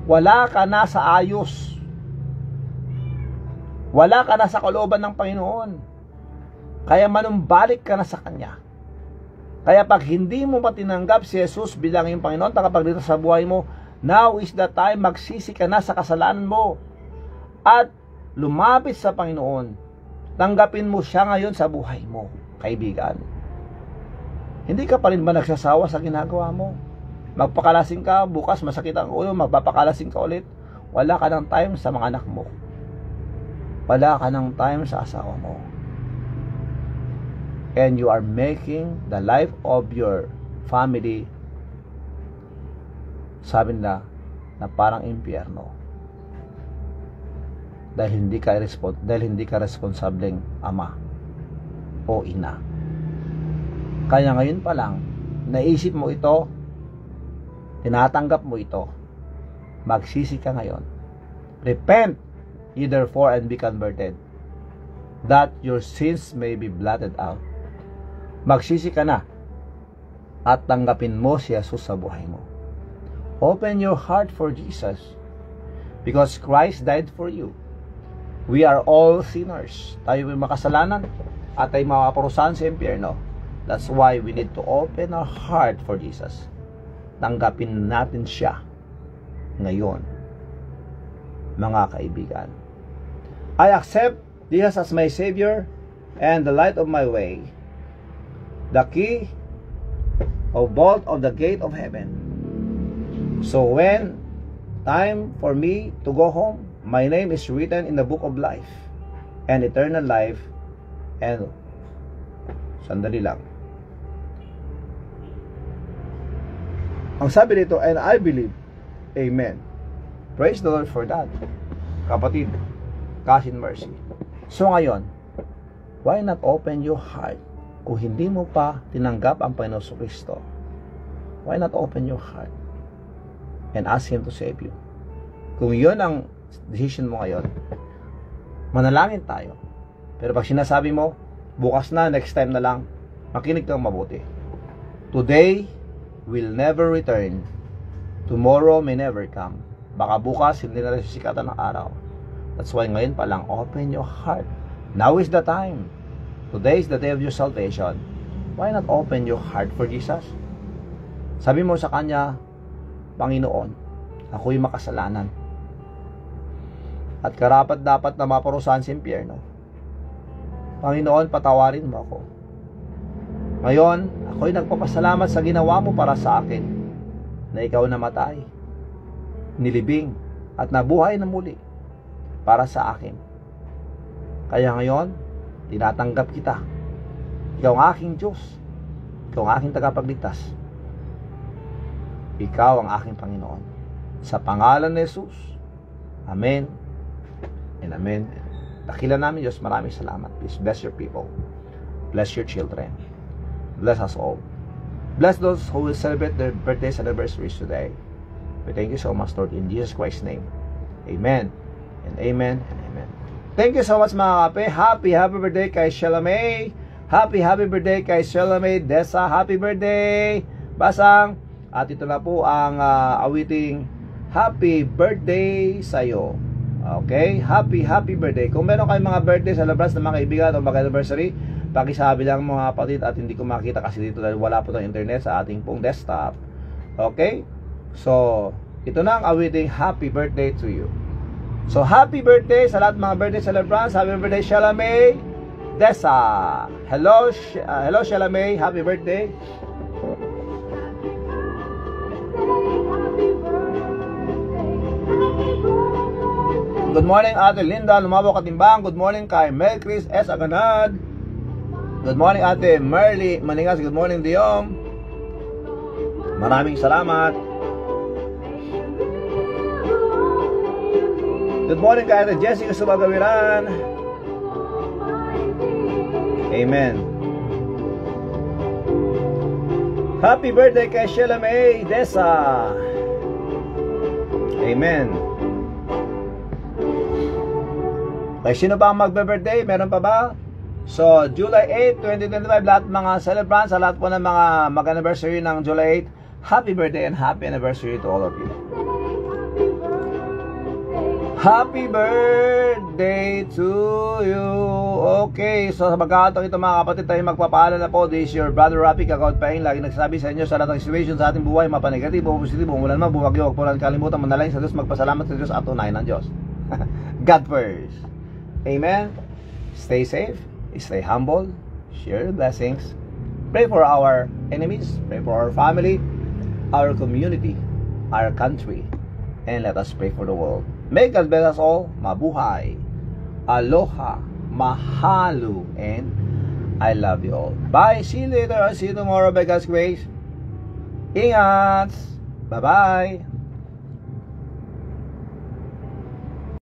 Wala ka na sa ayos. Wala ka na sa kalooban ng Panginoon. Kaya manumbalik ka na sa Kanya. Kaya pag hindi mo pa tinanggap si Jesus bilang iyong Panginoon, tagapagligtas sa buhay mo, now is the time, magsisi ka na sa kasalanan mo at lumapit sa Panginoon. Tanggapin mo siya ngayon sa buhay mo, kaibigan. Hindi ka pa rin ba nagsasawa sa ginagawa mo? Magpakalasing ka, bukas masakit ang ulo, magpapakalasing ka ulit. Wala ka ng time sa mga anak mo. Wala ka ng time sa asawa mo. And you are making the life of your family, sabi nila, na parang impyerno. Dahil hindi ka responsableng ama o ina. Kaya ngayon pa lang, naisip mo ito, tinatanggap mo ito, magsisi ka ngayon. Repent ye therefore and be converted, that your sins may be blotted out. Magsisi ka na at tanggapin mo si Jesus sa buhay mo. Open your heart for Jesus because Christ died for you. We are all sinners. Tayo may makasalanan at tayo makaparusahan sa impyerno. That's why we need to open our heart for Jesus. Tanggapin natin siya ngayon, mga kaibigan. I accept Jesus as my Savior and the light of my way, the key of bolt of the gate of heaven. So when time for me to go home, my name is written in the book of life and eternal life. And sandali lang. Ang sabi dito, and I believe. Amen. Praise the Lord for that. Kapatid, Cousin Mercy. So ngayon, why not open your heart? Kung hindi mo pa tinanggap ang Panginoon Kristo, why not open your heart and ask Him to save you? Kung yun ang decision mo ngayon, manalangin tayo. Pero pag sinasabi mo, bukas na, next time na lang, makinig kang mabuti. Today will never return. Tomorrow may never come. Baka bukas, hindi na sisikatan ng araw. That's why ngayon pa lang, open your heart. Now is the time. Today is the day of your salvation. Why not open your heart for Jesus? Sabi mo sa Kanya, Panginoon, ako'y makasalanan. At karapat dapat na maparusahan sa impyerno. Panginoon, patawarin mo ako. Ngayon, ako'y nagpapasalamat sa ginawa mo para sa akin, na ikaw namatay, nilibing, at nabuhay na muli para sa akin. Kaya ngayon, tinatanggap kita. Ikaw ang aking Diyos. Ikaw ang aking tagapagligtas. Ikaw ang aking Panginoon. Sa pangalan ni Jesus. Amen and amen. Dakilan namin, Diyos, maraming salamat. Please bless your people. Bless your children. Bless us all. Bless those who will celebrate their birthdays and anniversaries today. We thank you so much, Lord, in Jesus Christ's name. Amen and amen and amen. Thank you so much, mga kape. Happy birthday kay Sheila May. Happy birthday kay Sheila May Desa. Happy birthday, Basang. At ito na po ang awiting happy birthday sa'yo. Okay? Happy birthday. Kung meron kayong mga birthday celebrants na mga kaibigan o mga anniversary, pakisabi lang mga kapatid at hindi ko makita kasi dito dahil wala po ng internet sa ating pong desktop. Okay? So, ito na ang awiting happy birthday to you. So, happy birthday sa lahat mga birthday celebrants. Happy birthday, Sheila May Desa. Hello, Sheila May. Happy birthday. Good morning, Ate Linda Lumabo Katimbang. Good morning kay Mel Chris S. Aganad. Good morning, Ate Merly Maningas. Good morning, Diom. Maraming salamat. Good morning kay Ate Jessica Subagawiran. Amen. Happy birthday kay Sheila May Desa. Amen. Kaya sino pa ang magbe-birthday? Meron pa ba? So, July 8, 2025, lahat mga celebrants, sa lahat po ng mga mag-anniversary ng July 8, happy birthday and happy anniversary to all of you. Happy birthday to you. Okay, so sa pagkakataon ito mga kapatid, tayo magpapaalam na po. This is your brother Rafi Kakaot Paing. Lagi nagsasabi sa inyo sa lahat ng situation sa ating buhay, mapanegatibo o positibo, umulan man, bumagyo, huwag po lang kalimutan manalangin sa Diyos, magpasalamat sa Diyos at tunayan ng Diyos. God first. Amen. Stay safe, stay humble, share the blessings, pray for our enemies, pray for our family, our community, our country, and let us pray for the world. May God bless us all. Mabuhay. Aloha. Mahalo. And I love you all. Bye. See you later. I'll see you tomorrow by God's grace. Ingat. Bye-bye.